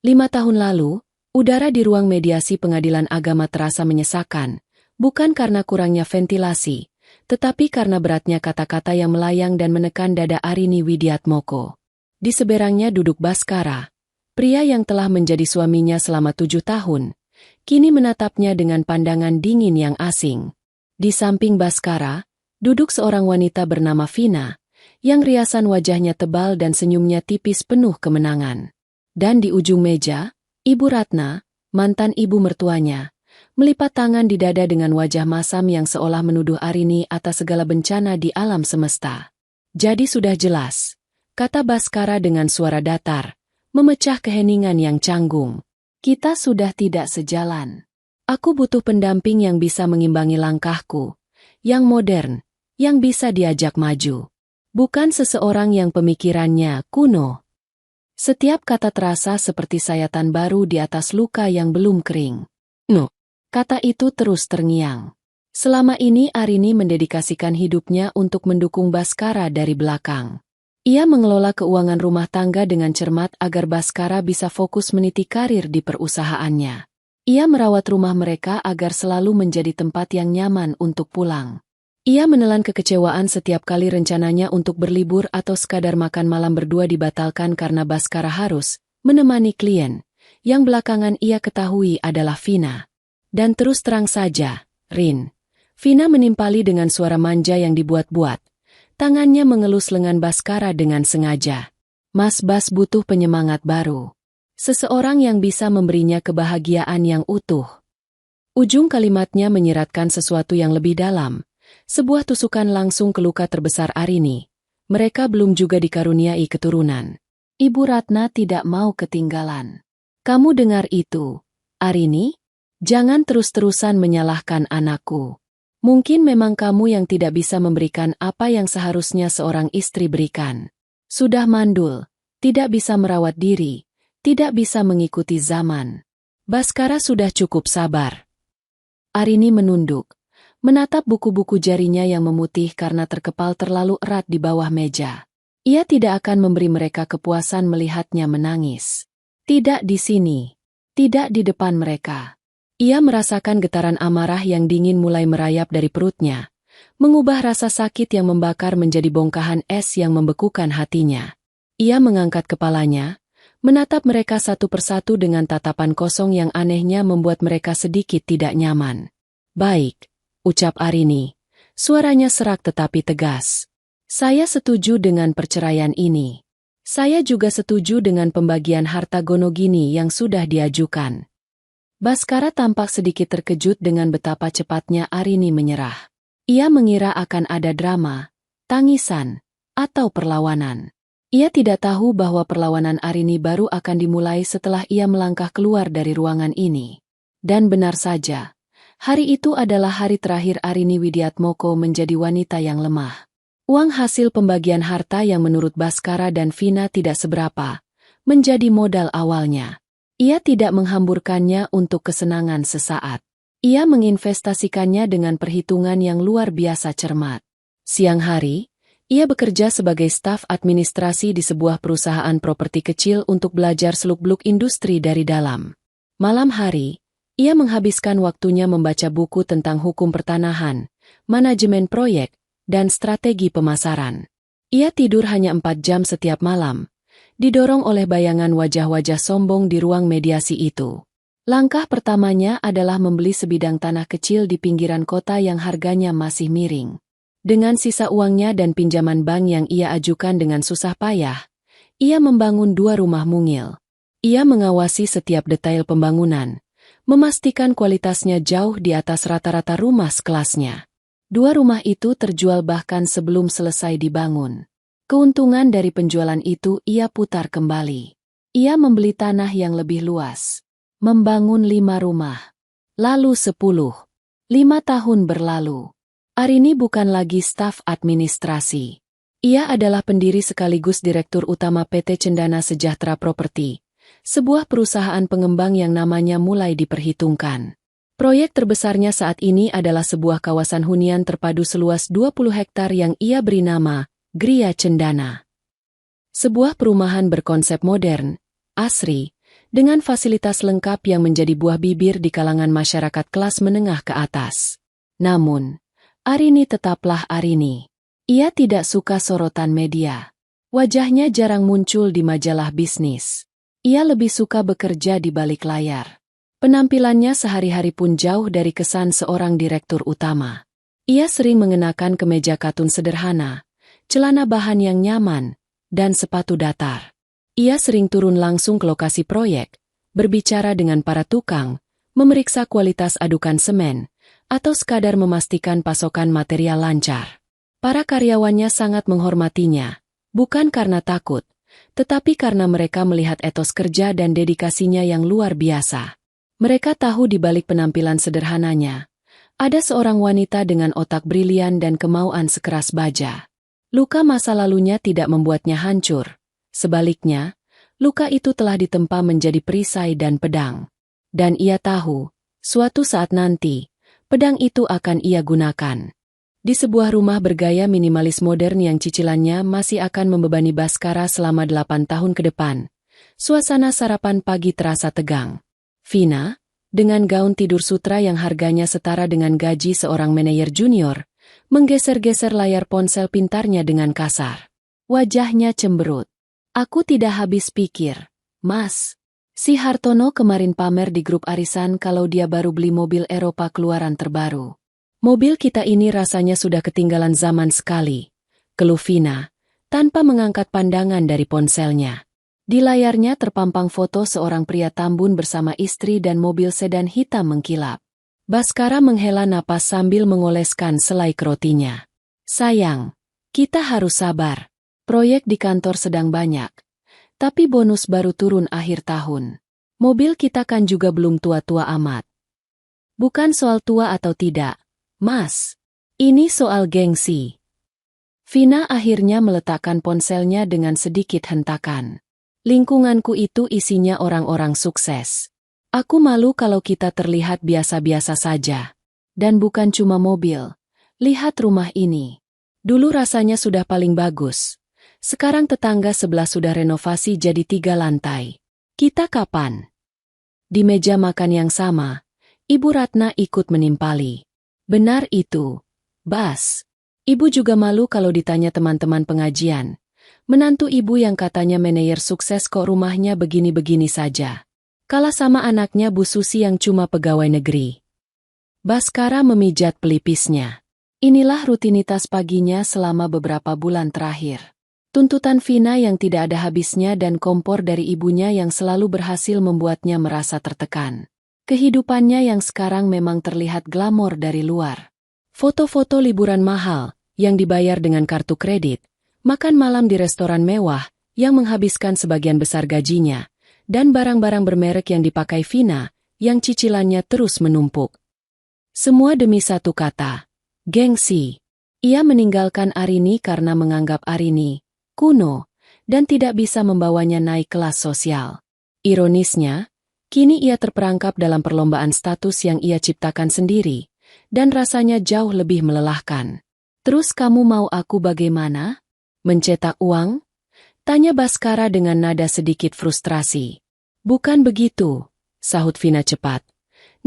5 tahun lalu, udara di ruang mediasi pengadilan agama terasa menyesakan, bukan karena kurangnya ventilasi, tetapi karena beratnya kata-kata yang melayang dan menekan dada Arini Widiatmoko. Di seberangnya duduk Baskara, pria yang telah menjadi suaminya selama 7 tahun, kini menatapnya dengan pandangan dingin yang asing. Di samping Baskara, duduk seorang wanita bernama Vina, yang riasan wajahnya tebal dan senyumnya tipis penuh kemenangan. Dan di ujung meja, Ibu Ratna, mantan ibu mertuanya, melipat tangan di dada dengan wajah masam yang seolah menuduh Arini atas segala bencana di alam semesta. Jadi sudah jelas, kata Baskara dengan suara datar, memecah keheningan yang canggung. Kita sudah tidak sejalan. Aku butuh pendamping yang bisa mengimbangi langkahku, yang modern, yang bisa diajak maju. Bukan seseorang yang pemikirannya kuno. Setiap kata terasa seperti sayatan baru di atas luka yang belum kering. No, kata itu terus terngiang. Selama ini Arini mendedikasikan hidupnya untuk mendukung Baskara dari belakang. Ia mengelola keuangan rumah tangga dengan cermat agar Baskara bisa fokus meniti karir di perusahaannya. Ia merawat rumah mereka agar selalu menjadi tempat yang nyaman untuk pulang. Ia menelan kekecewaan setiap kali rencananya untuk berlibur atau sekadar makan malam berdua dibatalkan karena Baskara harus menemani klien, yang belakangan ia ketahui adalah Vina. Dan terus terang saja, Rin. Vina menimpali dengan suara manja yang dibuat-buat. Tangannya mengelus lengan Baskara dengan sengaja. Mas Bas butuh penyemangat baru. Seseorang yang bisa memberinya kebahagiaan yang utuh. Ujung kalimatnya menyiratkan sesuatu yang lebih dalam. Sebuah tusukan langsung ke luka terbesar Arini. Mereka belum juga dikaruniai keturunan. Ibu Ratna tidak mau ketinggalan. Kamu dengar itu, Arini? Jangan terus-terusan menyalahkan anakku. Mungkin memang kamu yang tidak bisa memberikan apa yang seharusnya seorang istri berikan. Sudah mandul, tidak bisa merawat diri, tidak bisa mengikuti zaman. Baskara sudah cukup sabar. Arini menunduk. Menatap buku-buku jarinya yang memutih karena terkepal terlalu erat di bawah meja. Ia tidak akan memberi mereka kepuasan melihatnya menangis. Tidak di sini. Tidak di depan mereka. Ia merasakan getaran amarah yang dingin mulai merayap dari perutnya, mengubah rasa sakit yang membakar menjadi bongkahan es yang membekukan hatinya. Ia mengangkat kepalanya, menatap mereka satu persatu dengan tatapan kosong yang anehnya membuat mereka sedikit tidak nyaman. Baik. Ucap Arini. Suaranya serak tetapi tegas. Saya setuju dengan perceraian ini. Saya juga setuju dengan pembagian harta Gonogini yang sudah diajukan. Baskara tampak sedikit terkejut dengan betapa cepatnya Arini menyerah. Ia mengira akan ada drama, tangisan, atau perlawanan. Ia tidak tahu bahwa perlawanan Arini baru akan dimulai setelah ia melangkah keluar dari ruangan ini. Dan benar saja. Hari itu adalah hari terakhir Arini Widiatmoko menjadi wanita yang lemah. Uang hasil pembagian harta yang menurut Baskara dan Vina tidak seberapa, menjadi modal awalnya. Ia tidak menghamburkannya untuk kesenangan sesaat. Ia menginvestasikannya dengan perhitungan yang luar biasa cermat. Siang hari, ia bekerja sebagai staf administrasi di sebuah perusahaan properti kecil untuk belajar seluk-beluk industri dari dalam. Malam hari, ia menghabiskan waktunya membaca buku tentang hukum pertanahan, manajemen proyek, dan strategi pemasaran. Ia tidur hanya 4 jam setiap malam, didorong oleh bayangan wajah-wajah sombong di ruang mediasi itu. Langkah pertamanya adalah membeli sebidang tanah kecil di pinggiran kota yang harganya masih miring. Dengan sisa uangnya dan pinjaman bank yang ia ajukan dengan susah payah, ia membangun 2 rumah mungil. Ia mengawasi setiap detail pembangunan, memastikan kualitasnya jauh di atas rata-rata rumah sekelasnya. 2 rumah itu terjual bahkan sebelum selesai dibangun. Keuntungan dari penjualan itu ia putar kembali. Ia membeli tanah yang lebih luas. Membangun 5 rumah. Lalu 10. 5 tahun berlalu. Arini bukan lagi staf administrasi. Ia adalah pendiri sekaligus direktur utama PT Cendana Sejahtera Properti, sebuah perusahaan pengembang yang namanya mulai diperhitungkan. Proyek terbesarnya saat ini adalah sebuah kawasan hunian terpadu seluas 20 hektar yang ia beri nama Gria Cendana. Sebuah perumahan berkonsep modern, asri, dengan fasilitas lengkap yang menjadi buah bibir di kalangan masyarakat kelas menengah ke atas. Namun, Arini tetaplah Arini. Ia tidak suka sorotan media. Wajahnya jarang muncul di majalah bisnis. Ia lebih suka bekerja di balik layar. Penampilannya sehari-hari pun jauh dari kesan seorang direktur utama. Ia sering mengenakan kemeja katun sederhana, celana bahan yang nyaman, dan sepatu datar. Ia sering turun langsung ke lokasi proyek, berbicara dengan para tukang, memeriksa kualitas adukan semen, atau sekadar memastikan pasokan material lancar. Para karyawannya sangat menghormatinya, bukan karena takut, tetapi karena mereka melihat etos kerja dan dedikasinya yang luar biasa. Mereka tahu di balik penampilan sederhananya, ada seorang wanita dengan otak brilian dan kemauan sekeras baja. Luka masa lalunya tidak membuatnya hancur. Sebaliknya, luka itu telah ditempa menjadi perisai dan pedang. Dan ia tahu, suatu saat nanti, pedang itu akan ia gunakan. Di sebuah rumah bergaya minimalis modern yang cicilannya masih akan membebani Baskara selama 8 tahun ke depan, suasana sarapan pagi terasa tegang. Vina, dengan gaun tidur sutra yang harganya setara dengan gaji seorang manajer junior, menggeser-geser layar ponsel pintarnya dengan kasar. Wajahnya cemberut. Aku tidak habis pikir, Mas. Si Hartono kemarin pamer di grup arisan kalau dia baru beli mobil Eropa keluaran terbaru. Mobil kita ini rasanya sudah ketinggalan zaman sekali, keluh Vina, tanpa mengangkat pandangan dari ponselnya. Di layarnya terpampang foto seorang pria tambun bersama istri dan mobil sedan hitam mengkilap. Baskara menghela napas sambil mengoleskan selai rotinya. Sayang, kita harus sabar. Proyek di kantor sedang banyak. Tapi bonus baru turun akhir tahun. Mobil kita kan juga belum tua-tua amat. Bukan soal tua atau tidak, Mas. Ini soal gengsi. Vina akhirnya meletakkan ponselnya dengan sedikit hentakan. Lingkunganku itu isinya orang-orang sukses. Aku malu kalau kita terlihat biasa-biasa saja. Dan bukan cuma mobil. Lihat rumah ini. Dulu rasanya sudah paling bagus. Sekarang tetangga sebelah sudah renovasi jadi 3 lantai. Kita kapan? Di meja makan yang sama, Ibu Ratna ikut menimpali. Benar itu, Bas. Ibu juga malu kalau ditanya teman-teman pengajian. Menantu ibu yang katanya manajer sukses kok rumahnya begini-begini saja. Kalah sama anaknya Bu Susi yang cuma pegawai negeri. Baskara memijat pelipisnya. Inilah rutinitas paginya selama beberapa bulan terakhir. Tuntutan Vina yang tidak ada habisnya dan kompor dari ibunya yang selalu berhasil membuatnya merasa tertekan. Kehidupannya yang sekarang memang terlihat glamor dari luar. Foto-foto liburan mahal, yang dibayar dengan kartu kredit, makan malam di restoran mewah, yang menghabiskan sebagian besar gajinya, dan barang-barang bermerek yang dipakai Vina, yang cicilannya terus menumpuk. Semua demi satu kata, gengsi. Ia meninggalkan Arini karena menganggap Arini kuno, dan tidak bisa membawanya naik kelas sosial. Ironisnya, kini ia terperangkap dalam perlombaan status yang ia ciptakan sendiri, dan rasanya jauh lebih melelahkan. Terus kamu mau aku bagaimana? Mencetak uang? Tanya Baskara dengan nada sedikit frustrasi. Bukan begitu, sahut Vina cepat.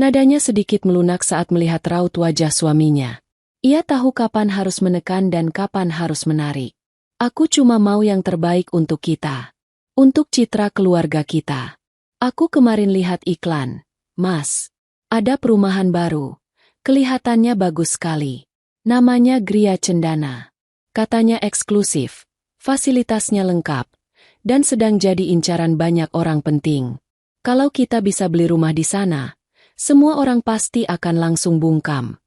Nadanya sedikit melunak saat melihat raut wajah suaminya. Ia tahu kapan harus menekan dan kapan harus menarik. Aku cuma mau yang terbaik untuk kita. Untuk citra keluarga kita. Aku kemarin lihat iklan. Mas, ada perumahan baru. Kelihatannya bagus sekali. Namanya Gria Cendana. Katanya eksklusif, fasilitasnya lengkap, dan sedang jadi incaran banyak orang penting. Kalau kita bisa beli rumah di sana, semua orang pasti akan langsung bungkam.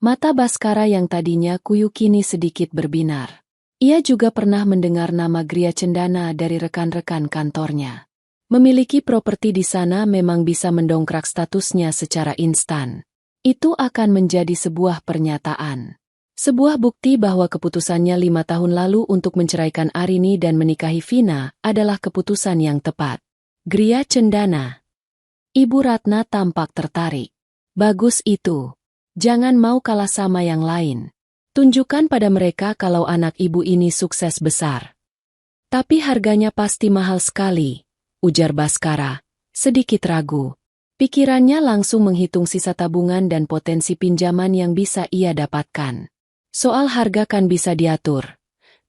Mata Baskara yang tadinya kuyu kini sedikit berbinar. Ia juga pernah mendengar nama Gria Cendana dari rekan-rekan kantornya. Memiliki properti di sana memang bisa mendongkrak statusnya secara instan. Itu akan menjadi sebuah pernyataan. Sebuah bukti bahwa keputusannya 5 tahun lalu untuk menceraikan Arini dan menikahi Vina adalah keputusan yang tepat. Gria Cendana. Ibu Ratna tampak tertarik. Bagus itu. Jangan mau kalah sama yang lain. Tunjukkan pada mereka kalau anak ibu ini sukses besar. Tapi harganya pasti mahal sekali, ujar Baskara, sedikit ragu. Pikirannya langsung menghitung sisa tabungan dan potensi pinjaman yang bisa ia dapatkan. Soal harga kan bisa diatur,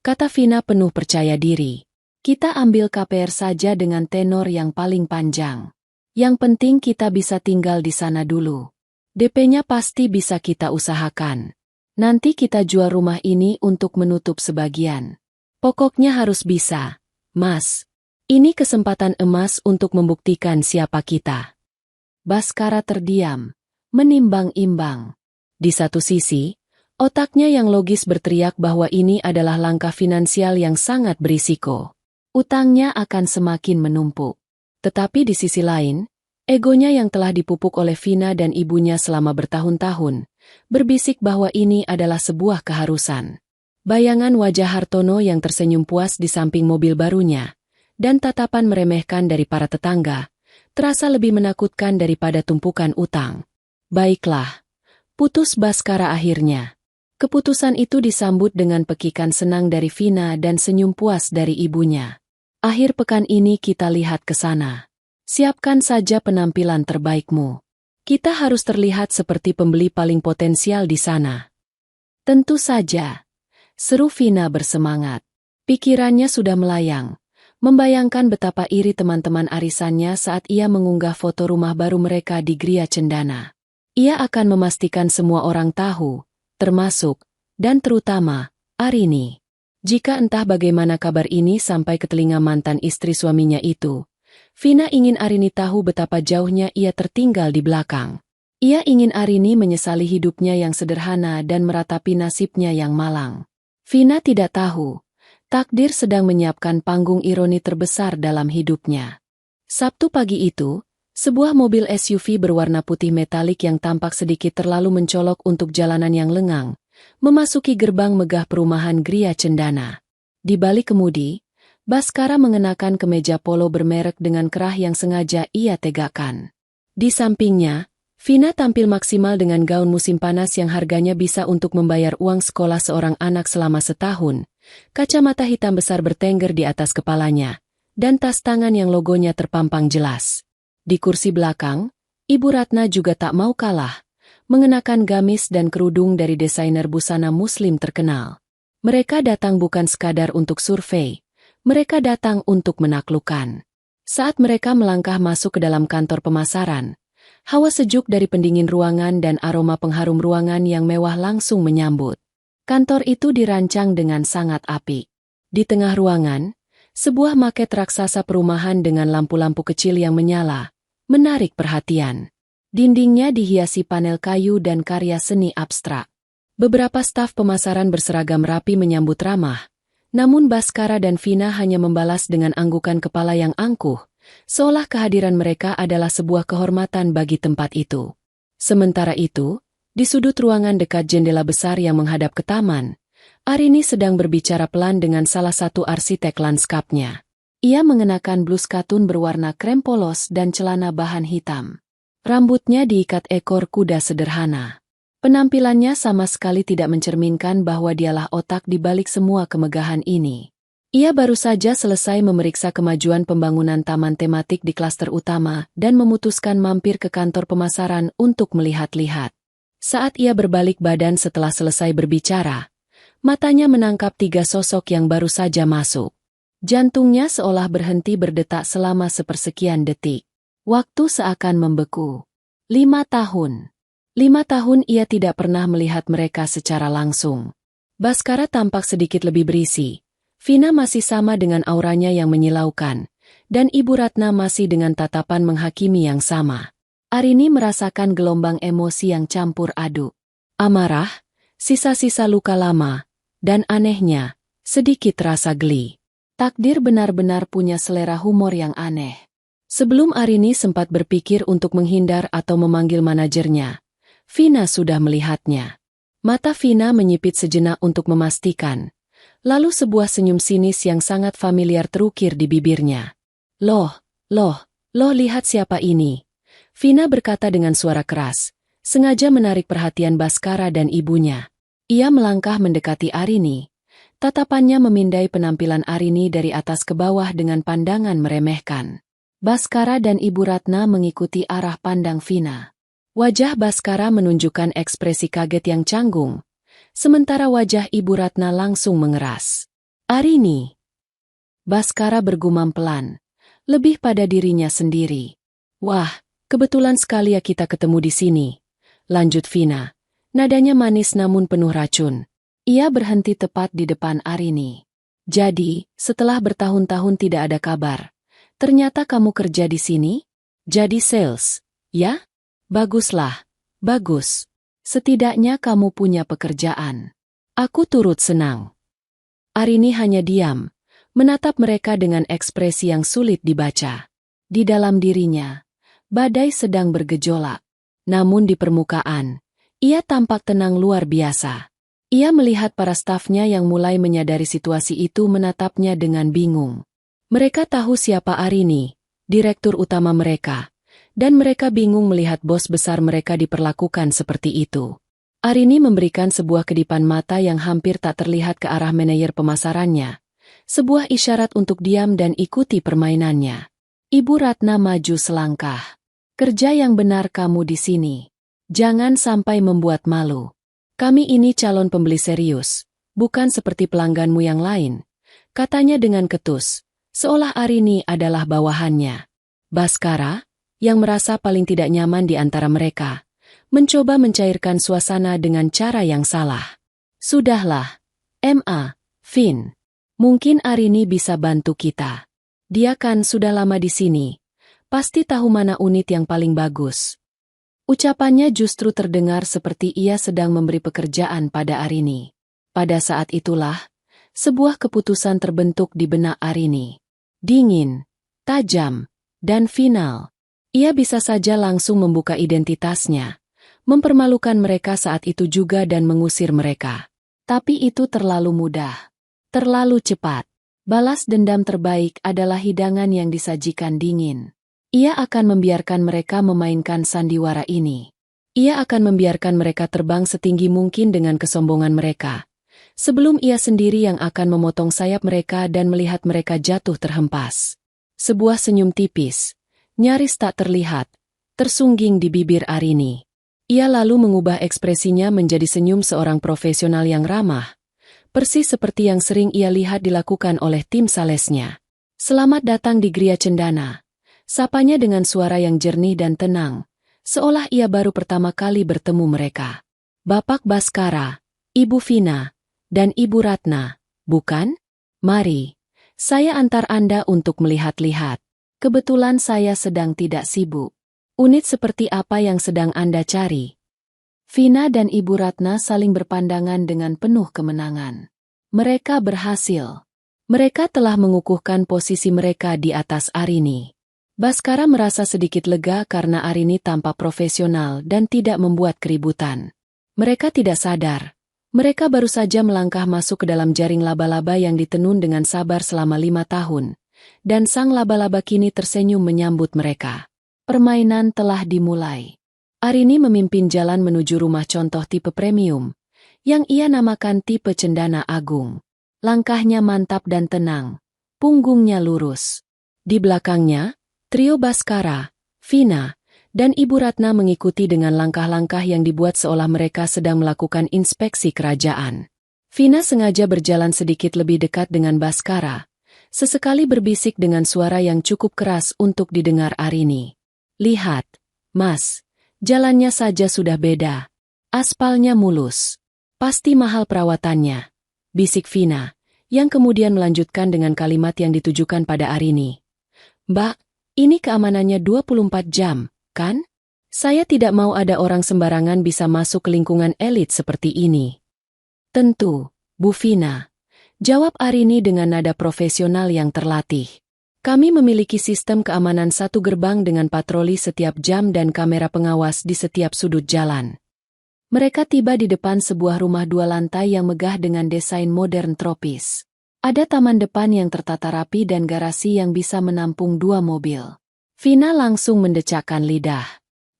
kata Vina penuh percaya diri. Kita ambil KPR saja dengan tenor yang paling panjang. Yang penting kita bisa tinggal di sana dulu. DP-nya pasti bisa kita usahakan. Nanti kita jual rumah ini untuk menutup sebagian. Pokoknya harus bisa, Mas. Ini kesempatan emas untuk membuktikan siapa kita. Baskara terdiam, menimbang-imbang. Di satu sisi, otaknya yang logis berteriak bahwa ini adalah langkah finansial yang sangat berisiko. Utangnya akan semakin menumpuk. Tetapi di sisi lain, egonya yang telah dipupuk oleh Vina dan ibunya selama bertahun-tahun, berbisik bahwa ini adalah sebuah keharusan. Bayangan wajah Hartono yang tersenyum puas di samping mobil barunya, dan tatapan meremehkan dari para tetangga, terasa lebih menakutkan daripada tumpukan utang. Baiklah, putus Baskara akhirnya. Keputusan itu disambut dengan pekikan senang dari Vina dan senyum puas dari ibunya. Akhir pekan ini kita lihat ke sana. Siapkan saja penampilan terbaikmu. Kita harus terlihat seperti pembeli paling potensial di sana. Tentu saja, seru Vina bersemangat. Pikirannya sudah melayang. Membayangkan betapa iri teman-teman arisannya saat ia mengunggah foto rumah baru mereka di Gria Cendana. Ia akan memastikan semua orang tahu, termasuk, dan terutama, Arini. Jika entah bagaimana kabar ini sampai ke telinga mantan istri suaminya itu, Vina ingin Arini tahu betapa jauhnya ia tertinggal di belakang. Ia ingin Arini menyesali hidupnya yang sederhana dan meratapi nasibnya yang malang. Vina tidak tahu. Takdir sedang menyiapkan panggung ironi terbesar dalam hidupnya. Sabtu pagi itu, sebuah mobil SUV berwarna putih metalik yang tampak sedikit terlalu mencolok untuk jalanan yang lengang, memasuki gerbang megah perumahan Gria Cendana. Di balik kemudi, Baskara mengenakan kemeja polo bermerek dengan kerah yang sengaja ia tegakkan. Di sampingnya, Vina tampil maksimal dengan gaun musim panas yang harganya bisa untuk membayar uang sekolah seorang anak selama setahun. Kacamata hitam besar bertengger di atas kepalanya, dan tas tangan yang logonya terpampang jelas. Di kursi belakang, Ibu Ratna juga tak mau kalah, mengenakan gamis dan kerudung dari desainer busana muslim terkenal. Mereka datang bukan sekadar untuk survei, mereka datang untuk menaklukkan. Saat mereka melangkah masuk ke dalam kantor pemasaran, hawa sejuk dari pendingin ruangan dan aroma pengharum ruangan yang mewah langsung menyambut. Kantor itu dirancang dengan sangat apik. Di tengah ruangan, sebuah maket raksasa perumahan dengan lampu-lampu kecil yang menyala, menarik perhatian. Dindingnya dihiasi panel kayu dan karya seni abstrak. Beberapa staf pemasaran berseragam rapi menyambut ramah, namun Baskara dan Vina hanya membalas dengan anggukan kepala yang angkuh, seolah kehadiran mereka adalah sebuah kehormatan bagi tempat itu. Sementara itu, di sudut ruangan dekat jendela besar yang menghadap ke taman, Arini sedang berbicara pelan dengan salah satu arsitek lanskapnya. Ia mengenakan blus katun berwarna krem polos dan celana bahan hitam. Rambutnya diikat ekor kuda sederhana. Penampilannya sama sekali tidak mencerminkan bahwa dialah otak di balik semua kemegahan ini. Ia baru saja selesai memeriksa kemajuan pembangunan taman tematik di klaster utama dan memutuskan mampir ke kantor pemasaran untuk melihat-lihat. Saat ia berbalik badan setelah selesai berbicara, matanya menangkap 3 sosok yang baru saja masuk. Jantungnya seolah berhenti berdetak selama sepersekian detik. Waktu seakan membeku. 5 tahun. 5 tahun ia tidak pernah melihat mereka secara langsung. Baskara tampak sedikit lebih berisi. Vina masih sama dengan auranya yang menyilaukan, dan Ibu Ratna masih dengan tatapan menghakimi yang sama. Arini merasakan gelombang emosi yang campur aduk. Amarah, sisa-sisa luka lama, dan anehnya, sedikit rasa geli. Takdir benar-benar punya selera humor yang aneh. Sebelum Arini sempat berpikir untuk menghindar atau memanggil manajernya, Vina sudah melihatnya. Mata Vina menyipit sejenak untuk memastikan. Lalu sebuah senyum sinis yang sangat familiar terukir di bibirnya. Loh, lihat siapa ini? Vina berkata dengan suara keras, sengaja menarik perhatian Baskara dan ibunya. Ia melangkah mendekati Arini. Tatapannya memindai penampilan Arini dari atas ke bawah dengan pandangan meremehkan. Baskara dan Ibu Ratna mengikuti arah pandang Vina. Wajah Baskara menunjukkan ekspresi kaget yang canggung, sementara wajah Ibu Ratna langsung mengeras. Arini. Baskara bergumam pelan, lebih pada dirinya sendiri. Wah, kebetulan sekali ya kita ketemu di sini. Lanjut Vina. Nadanya manis namun penuh racun. Ia berhenti tepat di depan Arini. Jadi, setelah bertahun-tahun tidak ada kabar, ternyata kamu kerja di sini? Jadi sales, ya? Baguslah, bagus. Setidaknya kamu punya pekerjaan. Aku turut senang. Arini hanya diam, menatap mereka dengan ekspresi yang sulit dibaca. Di dalam dirinya, badai sedang bergejolak. Namun di permukaan, ia tampak tenang luar biasa. Ia melihat para stafnya yang mulai menyadari situasi itu menatapnya dengan bingung. Mereka tahu siapa Arini, direktur utama mereka, dan mereka bingung melihat bos besar mereka diperlakukan seperti itu. Arini memberikan sebuah kedipan mata yang hampir tak terlihat ke arah manajer pemasarannya. Sebuah isyarat untuk diam dan ikuti permainannya. Ibu Ratna maju selangkah. Kerja yang benar kamu di sini. Jangan sampai membuat malu. Kami ini calon pembeli serius, bukan seperti pelangganmu yang lain. Katanya dengan ketus, seolah Arini adalah bawahannya. Baskara, yang merasa paling tidak nyaman di antara mereka, mencoba mencairkan suasana dengan cara yang salah. Sudahlah, Vin. Mungkin Arini bisa bantu kita. Dia kan sudah lama di sini. Pasti tahu mana unit yang paling bagus. Ucapannya justru terdengar seperti ia sedang memberi pekerjaan pada Arini. Pada saat itulah, sebuah keputusan terbentuk di benak Arini. Dingin, tajam, dan final. Ia bisa saja langsung membuka identitasnya, mempermalukan mereka saat itu juga dan mengusir mereka. Tapi itu terlalu mudah. Terlalu cepat. Balas dendam terbaik adalah hidangan yang disajikan dingin. Ia akan membiarkan mereka memainkan sandiwara ini. Ia akan membiarkan mereka terbang setinggi mungkin dengan kesombongan mereka. Sebelum ia sendiri yang akan memotong sayap mereka dan melihat mereka jatuh terhempas. Sebuah senyum tipis, nyaris tak terlihat, tersungging di bibir Arini. Ia lalu mengubah ekspresinya menjadi senyum seorang profesional yang ramah. Persis seperti yang sering ia lihat dilakukan oleh tim salesnya. Selamat datang di Gria Cendana. Sapanya dengan suara yang jernih dan tenang, seolah ia baru pertama kali bertemu mereka. Bapak Baskara, Ibu Vina, dan Ibu Ratna, bukan? Mari, saya antar Anda untuk melihat-lihat. Kebetulan saya sedang tidak sibuk. Unit seperti apa yang sedang Anda cari? Vina dan Ibu Ratna saling berpandangan dengan penuh kemenangan. Mereka berhasil. Mereka telah mengukuhkan posisi mereka di atas Arini. Baskara merasa sedikit lega karena Arini tampak profesional dan tidak membuat keributan. Mereka tidak sadar. Mereka baru saja melangkah masuk ke dalam jaring laba-laba yang ditenun dengan sabar selama 5 tahun. Dan sang laba-laba kini tersenyum menyambut mereka. Permainan telah dimulai. Arini memimpin jalan menuju rumah contoh tipe premium, yang ia namakan tipe Cendana Agung. Langkahnya mantap dan tenang, punggungnya lurus. Di belakangnya, trio Baskara, Vina, dan Ibu Ratna mengikuti dengan langkah-langkah yang dibuat seolah mereka sedang melakukan inspeksi kerajaan. Vina sengaja berjalan sedikit lebih dekat dengan Baskara, sesekali berbisik dengan suara yang cukup keras untuk didengar Arini. Lihat, Mas, jalannya saja sudah beda. Aspalnya mulus. Pasti mahal perawatannya, bisik Vina, yang kemudian melanjutkan dengan kalimat yang ditujukan pada Arini. Mbak, ini keamanannya 24 jam, kan? Saya tidak mau ada orang sembarangan bisa masuk ke lingkungan elit seperti ini. Tentu, Bu Vina. Jawab Arini dengan nada profesional yang terlatih. Kami memiliki sistem keamanan satu gerbang dengan patroli setiap jam dan kamera pengawas di setiap sudut jalan. Mereka tiba di depan sebuah rumah 2 lantai yang megah dengan desain modern tropis. Ada taman depan yang tertata rapi dan garasi yang bisa menampung 2 mobil. Vina langsung mendecakkan lidah.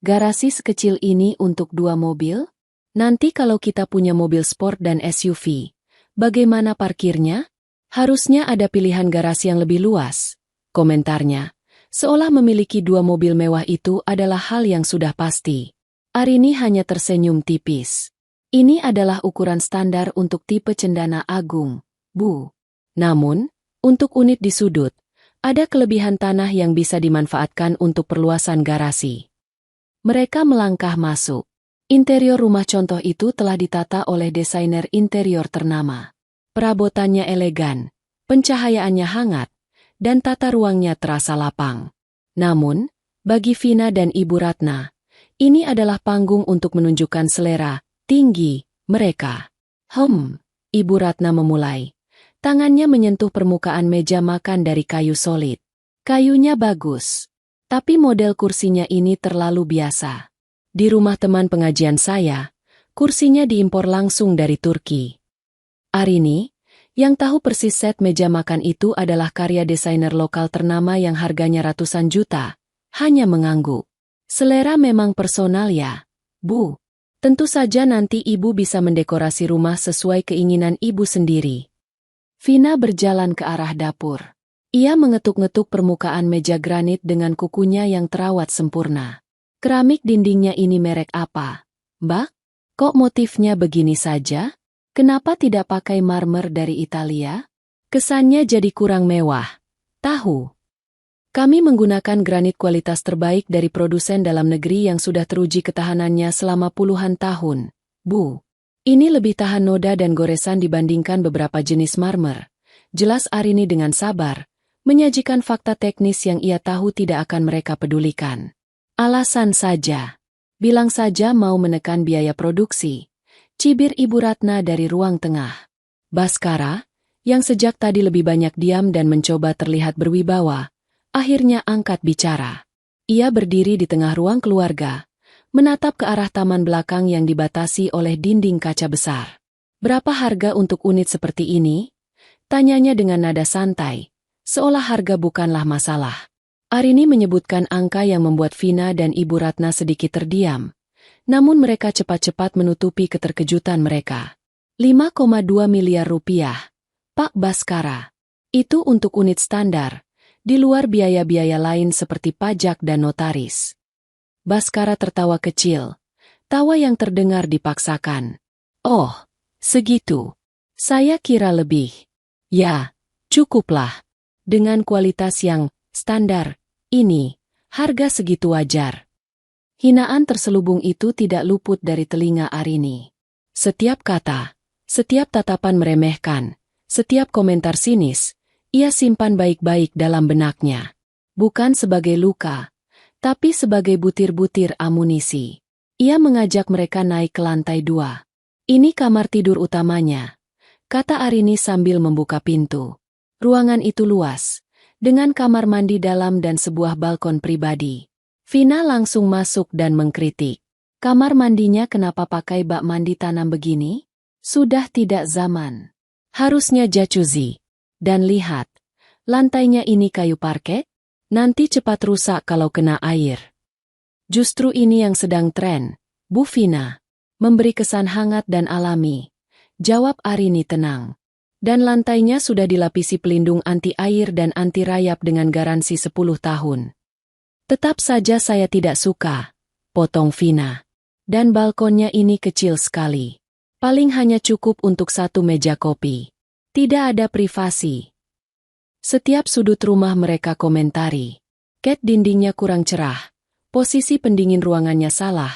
Garasi sekecil ini untuk 2 mobil? Nanti kalau kita punya mobil sport dan SUV, bagaimana parkirnya? Harusnya ada pilihan garasi yang lebih luas, komentarnya, Seolah memiliki 2 mobil mewah itu adalah hal yang sudah pasti. Arini hanya tersenyum tipis. Ini adalah ukuran standar untuk tipe cendana agung, Bu. Namun, untuk unit di sudut, ada kelebihan tanah yang bisa dimanfaatkan untuk perluasan garasi. Mereka melangkah masuk. Interior rumah contoh itu telah ditata oleh desainer interior ternama. Perabotannya elegan, pencahayaannya hangat, dan tata ruangnya terasa lapang. Namun, bagi Vina dan Ibu Ratna, ini adalah panggung untuk menunjukkan selera tinggi mereka. Ibu Ratna memulai. Tangannya menyentuh permukaan meja makan dari kayu solid. Kayunya bagus, tapi model kursinya ini terlalu biasa. Di rumah teman pengajian saya, kursinya diimpor langsung dari Turki. Arini, yang tahu persis set meja makan itu adalah karya desainer lokal ternama yang harganya ratusan juta, hanya mengangguk. Selera memang personal ya, Bu. Tentu saja nanti Ibu bisa mendekorasi rumah sesuai keinginan Ibu sendiri. Vina berjalan ke arah dapur. Ia mengetuk-ngetuk permukaan meja granit dengan kukunya yang terawat sempurna. Keramik dindingnya ini merek apa, Mbak? Kok motifnya begini saja? Kenapa tidak pakai marmer dari Italia? Kesannya jadi kurang mewah. Tahu? Kami menggunakan granit kualitas terbaik dari produsen dalam negeri yang sudah teruji ketahanannya selama puluhan tahun, Bu. Ini lebih tahan noda dan goresan dibandingkan beberapa jenis marmer. Jelas Arini dengan sabar, menyajikan fakta teknis yang ia tahu tidak akan mereka pedulikan. Alasan saja. Bilang saja mau menekan biaya produksi. Cibir Ibu Ratna dari ruang tengah. Baskara, yang sejak tadi lebih banyak diam dan mencoba terlihat berwibawa, akhirnya angkat bicara. Ia berdiri di tengah ruang keluarga, menatap ke arah taman belakang yang dibatasi oleh dinding kaca besar. Berapa harga untuk unit seperti ini? Tanyanya dengan nada santai, seolah harga bukanlah masalah. Arini menyebutkan angka yang membuat Vina dan Ibu Ratna sedikit terdiam, namun mereka cepat-cepat menutupi keterkejutan mereka. 5,2 miliar rupiah, Pak Baskara. Itu untuk unit standar, di luar biaya-biaya lain seperti pajak dan notaris. Baskara tertawa kecil, tawa yang terdengar dipaksakan. Oh, segitu. Saya kira lebih. Ya, cukuplah. Dengan kualitas yang standar, ini, harga segitu wajar. Hinaan terselubung itu tidak luput dari telinga Arini. Setiap kata, setiap tatapan meremehkan, setiap komentar sinis, ia simpan baik-baik dalam benaknya. Bukan sebagai luka, tapi sebagai butir-butir amunisi. Ia mengajak mereka naik ke lantai 2. Ini kamar tidur utamanya, kata Arini sambil membuka pintu. Ruangan itu luas, dengan kamar mandi dalam dan sebuah balkon pribadi. Vina langsung masuk dan mengkritik. Kamar mandinya kenapa pakai bak mandi tanam begini? Sudah tidak zaman. Harusnya jacuzzi. Dan lihat, lantainya ini kayu parket? Nanti cepat rusak kalau kena air. Justru ini yang sedang tren, Bu Vina. Memberi kesan hangat dan alami. Jawab Arini tenang. Dan lantainya sudah dilapisi pelindung anti air dan anti rayap dengan garansi 10 tahun. Tetap saja saya tidak suka, potong Vina. Dan balkonnya ini kecil sekali. Paling hanya cukup untuk 1 meja kopi. Tidak ada privasi. Setiap sudut rumah mereka komentari. Cat dindingnya kurang cerah, posisi pendingin ruangannya salah,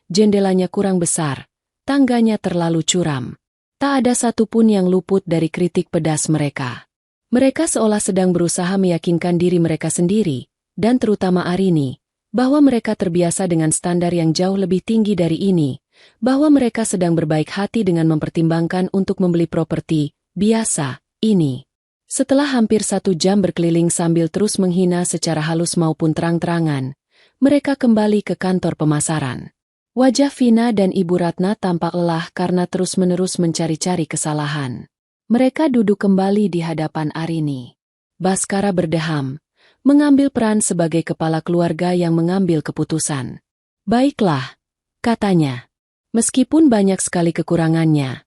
jendelanya kurang besar, tangganya terlalu curam. Tak ada satupun yang luput dari kritik pedas mereka. Mereka seolah sedang berusaha meyakinkan diri mereka sendiri, dan terutama Arini, bahwa mereka terbiasa dengan standar yang jauh lebih tinggi dari ini, bahwa mereka sedang berbaik hati dengan mempertimbangkan untuk membeli properti biasa ini. Setelah hampir 1 jam berkeliling sambil terus menghina secara halus maupun terang-terangan, mereka kembali ke kantor pemasaran. Wajah Vina dan Ibu Ratna tampak lelah karena terus-menerus mencari-cari kesalahan. Mereka duduk kembali di hadapan Arini. Baskara berdeham, mengambil peran sebagai kepala keluarga yang mengambil keputusan. Baiklah, katanya. Meskipun banyak sekali kekurangannya,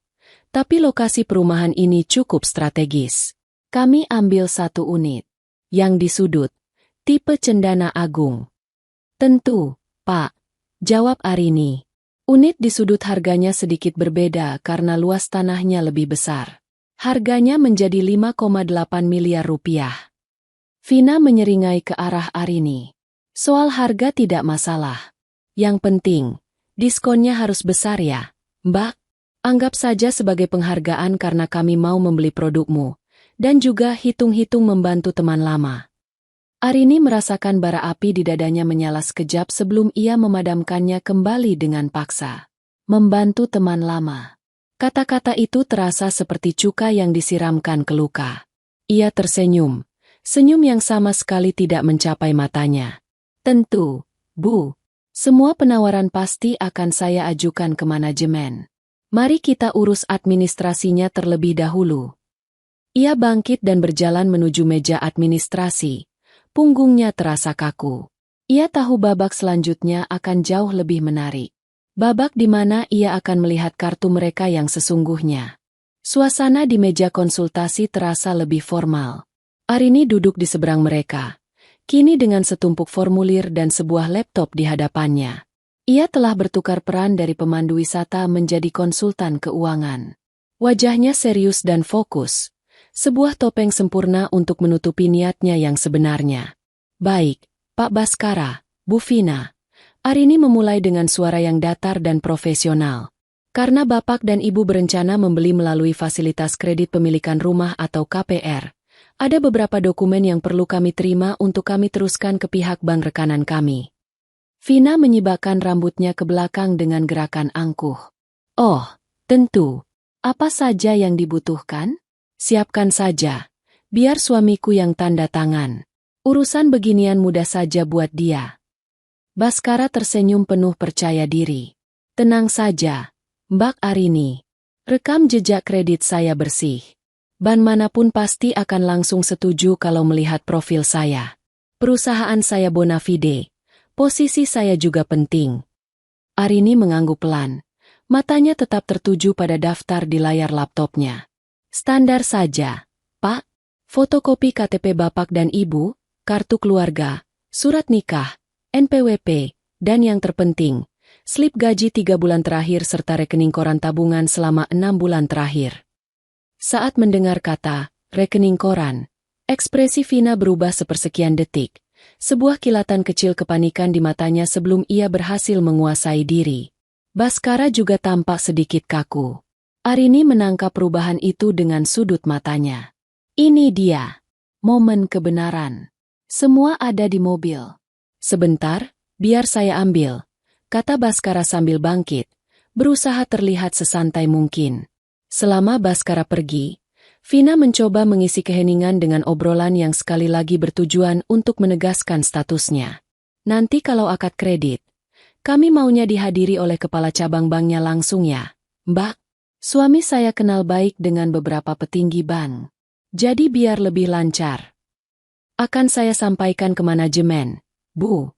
tapi lokasi perumahan ini cukup strategis. Kami ambil 1 unit. Yang di sudut, Tipe cendana agung. Tentu, Pak. Jawab Arini. Unit di sudut harganya sedikit berbeda karena luas tanahnya lebih besar. Harganya menjadi 5,8 miliar rupiah. Vina menyeringai ke arah Arini. Soal harga tidak masalah. Yang penting, diskonnya harus besar ya, Mbak. Anggap saja sebagai penghargaan karena kami mau membeli produkmu, dan juga hitung-hitung membantu teman lama. Arini merasakan bara api di dadanya menyala sekejap sebelum ia memadamkannya kembali dengan paksa. Membantu teman lama. Kata-kata itu terasa seperti cuka yang disiramkan ke luka. Ia tersenyum, senyum yang sama sekali tidak mencapai matanya. Tentu, Bu. Semua penawaran pasti akan saya ajukan ke manajemen. Mari kita urus administrasinya terlebih dahulu. Ia bangkit dan berjalan menuju meja administrasi. Punggungnya terasa kaku. Ia tahu babak selanjutnya akan jauh lebih menarik. Babak di mana ia akan melihat kartu mereka yang sesungguhnya. Suasana di meja konsultasi terasa lebih formal. Arini duduk di seberang mereka. Kini dengan setumpuk formulir dan sebuah laptop di hadapannya. Ia telah bertukar peran dari pemandu wisata menjadi konsultan keuangan. Wajahnya serius dan fokus. Sebuah topeng sempurna untuk menutupi niatnya yang sebenarnya. Baik, Pak Baskara, Bu Vina. Arini memulai dengan suara yang datar dan profesional. Karena Bapak dan Ibu berencana membeli melalui fasilitas kredit pemilikan rumah atau KPR, ada beberapa dokumen yang perlu kami terima untuk kami teruskan ke pihak bank rekanan kami. Vina menyibakkan rambutnya ke belakang dengan gerakan angkuh. Oh, tentu. Apa saja yang dibutuhkan? Siapkan saja, biar suamiku yang tanda tangan. Urusan beginian mudah saja buat dia. Baskara tersenyum penuh percaya diri. Tenang saja, Mbak Arini. Rekam jejak kredit saya bersih. Bank manapun pasti akan langsung setuju kalau melihat profil saya. Perusahaan saya bona fide. Posisi saya juga penting. Arini mengangguk pelan. Matanya tetap tertuju pada daftar di layar laptopnya. Standar saja, Pak. Fotokopi KTP Bapak dan Ibu, kartu keluarga, surat nikah, NPWP, dan yang terpenting, slip gaji 3 bulan terakhir serta rekening koran tabungan selama 6 bulan terakhir. Saat mendengar kata, rekening koran, ekspresi Vina berubah sepersekian detik. Sebuah kilatan kecil kepanikan di matanya sebelum ia berhasil menguasai diri. Baskara juga tampak sedikit kaku. Arini menangkap perubahan itu dengan sudut matanya. Ini dia. Momen kebenaran. Semua ada di mobil. Sebentar, biar saya ambil, kata Baskara sambil bangkit, berusaha terlihat sesantai mungkin. Selama Baskara pergi, Vina mencoba mengisi keheningan dengan obrolan yang sekali lagi bertujuan untuk menegaskan statusnya. Nanti kalau akad kredit, kami maunya dihadiri oleh kepala cabang banknya langsung ya, Mbak. Suami saya kenal baik dengan beberapa petinggi bank. Jadi biar lebih lancar. Akan saya sampaikan ke manajemen, Bu.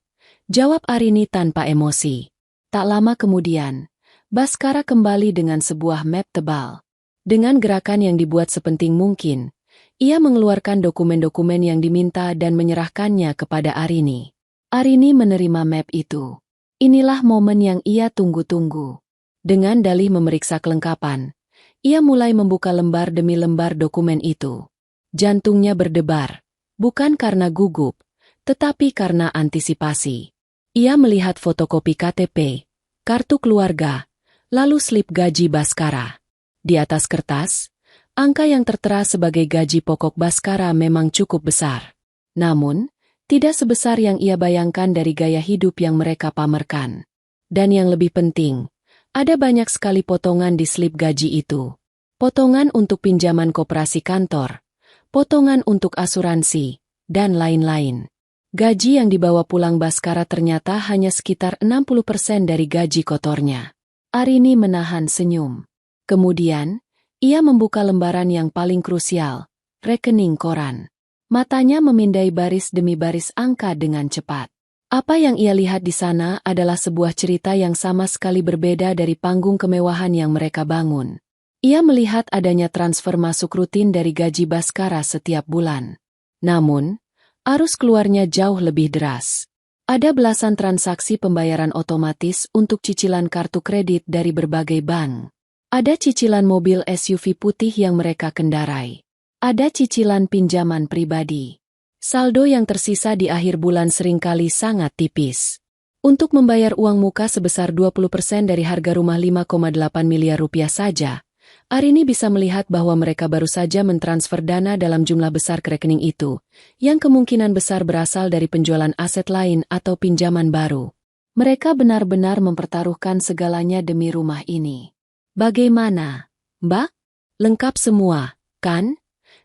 Jawab Arini tanpa emosi. Tak lama kemudian, Baskara kembali dengan sebuah map tebal. Dengan gerakan yang dibuat sepenting mungkin, ia mengeluarkan dokumen-dokumen yang diminta dan menyerahkannya kepada Arini. Arini menerima map itu. Inilah momen yang ia tunggu-tunggu. Dengan dalih memeriksa kelengkapan, ia mulai membuka lembar demi lembar dokumen itu. Jantungnya berdebar, bukan karena gugup, tetapi karena antisipasi. Ia melihat fotokopi KTP, kartu keluarga, lalu slip gaji Baskara. Di atas kertas, angka yang tertera sebagai gaji pokok Baskara memang cukup besar. Namun, tidak sebesar yang ia bayangkan dari gaya hidup yang mereka pamerkan. Dan yang lebih penting, ada banyak sekali potongan di slip gaji itu. Potongan untuk pinjaman koperasi kantor, potongan untuk asuransi, dan lain-lain. Gaji yang dibawa pulang Baskara ternyata hanya sekitar 60% dari gaji kotornya. Arini menahan senyum. Kemudian, ia membuka lembaran yang paling krusial, rekening koran. Matanya memindai baris demi baris angka dengan cepat. Apa yang ia lihat di sana adalah sebuah cerita yang sama sekali berbeda dari panggung kemewahan yang mereka bangun. Ia melihat adanya transfer masuk rutin dari gaji Baskara setiap bulan. Namun, Arus keluarnya jauh lebih deras. Ada belasan transaksi pembayaran otomatis untuk cicilan kartu kredit dari berbagai bank. Ada cicilan mobil SUV putih yang mereka kendarai. Ada cicilan pinjaman pribadi. Saldo yang tersisa di akhir bulan seringkali sangat tipis. Untuk membayar uang muka sebesar 20% dari harga rumah 5,8 miliar rupiah saja, Arini bisa melihat bahwa mereka baru saja mentransfer dana dalam jumlah besar ke rekening itu, yang kemungkinan besar berasal dari penjualan aset lain atau pinjaman baru. Mereka benar-benar mempertaruhkan segalanya demi rumah ini. Bagaimana, Mbak? Lengkap semua, kan?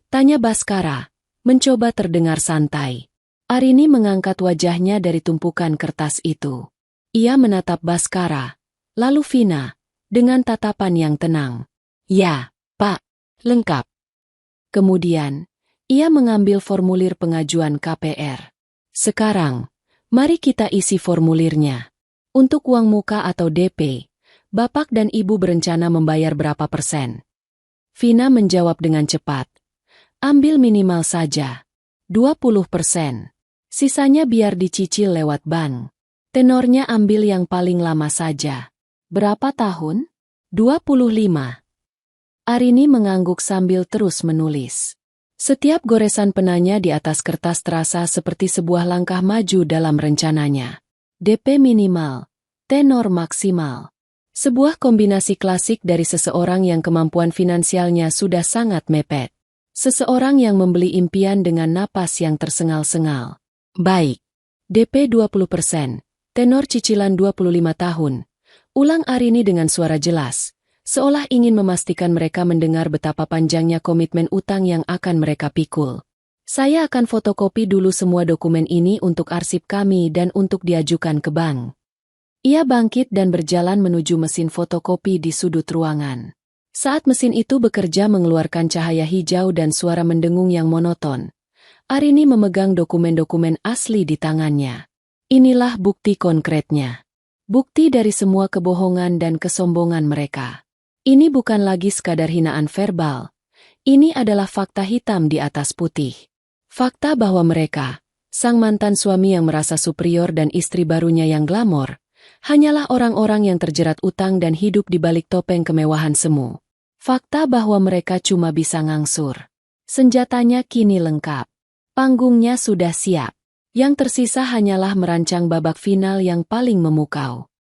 Tanya Baskara, mencoba terdengar santai. Arini mengangkat wajahnya dari tumpukan kertas itu. Ia menatap Baskara, lalu Vina, dengan tatapan yang tenang. Ya, Pak, lengkap. Kemudian, ia mengambil formulir pengajuan KPR. Sekarang, mari kita isi formulirnya. Untuk uang muka atau DP, Bapak dan Ibu berencana membayar berapa persen? Vina menjawab dengan cepat. Ambil minimal saja. 20%. Sisanya biar dicicil lewat bank. Tenornya ambil yang paling lama saja. Berapa tahun? 25. Arini mengangguk sambil terus menulis. Setiap goresan penanya di atas kertas terasa seperti sebuah langkah maju dalam rencananya. DP minimal, tenor maksimal. Sebuah kombinasi klasik dari seseorang yang kemampuan finansialnya sudah sangat mepet. Seseorang yang membeli impian dengan napas yang tersengal-sengal. Baik. DP 20%, tenor cicilan 25 tahun. Ulang Arini dengan suara jelas. Seolah ingin memastikan mereka mendengar betapa panjangnya komitmen utang yang akan mereka pikul. Saya akan fotokopi dulu semua dokumen ini untuk arsip kami dan untuk diajukan ke bank. Ia bangkit dan berjalan menuju mesin fotokopi di sudut ruangan. Saat mesin itu bekerja mengeluarkan cahaya hijau dan suara mendengung yang monoton, Arini memegang dokumen-dokumen asli di tangannya. Inilah bukti konkretnya. Bukti dari semua kebohongan dan kesombongan mereka. Ini bukan lagi sekadar hinaan verbal. Ini adalah fakta hitam di atas putih. Fakta bahwa mereka, sang mantan suami yang merasa superior dan istri barunya yang glamor, hanyalah orang-orang yang terjerat utang dan hidup di balik topeng kemewahan semu. Fakta bahwa mereka cuma bisa ngangsur. Senjatanya kini lengkap. Panggungnya sudah siap. Yang tersisa hanyalah merancang babak final yang paling memukau.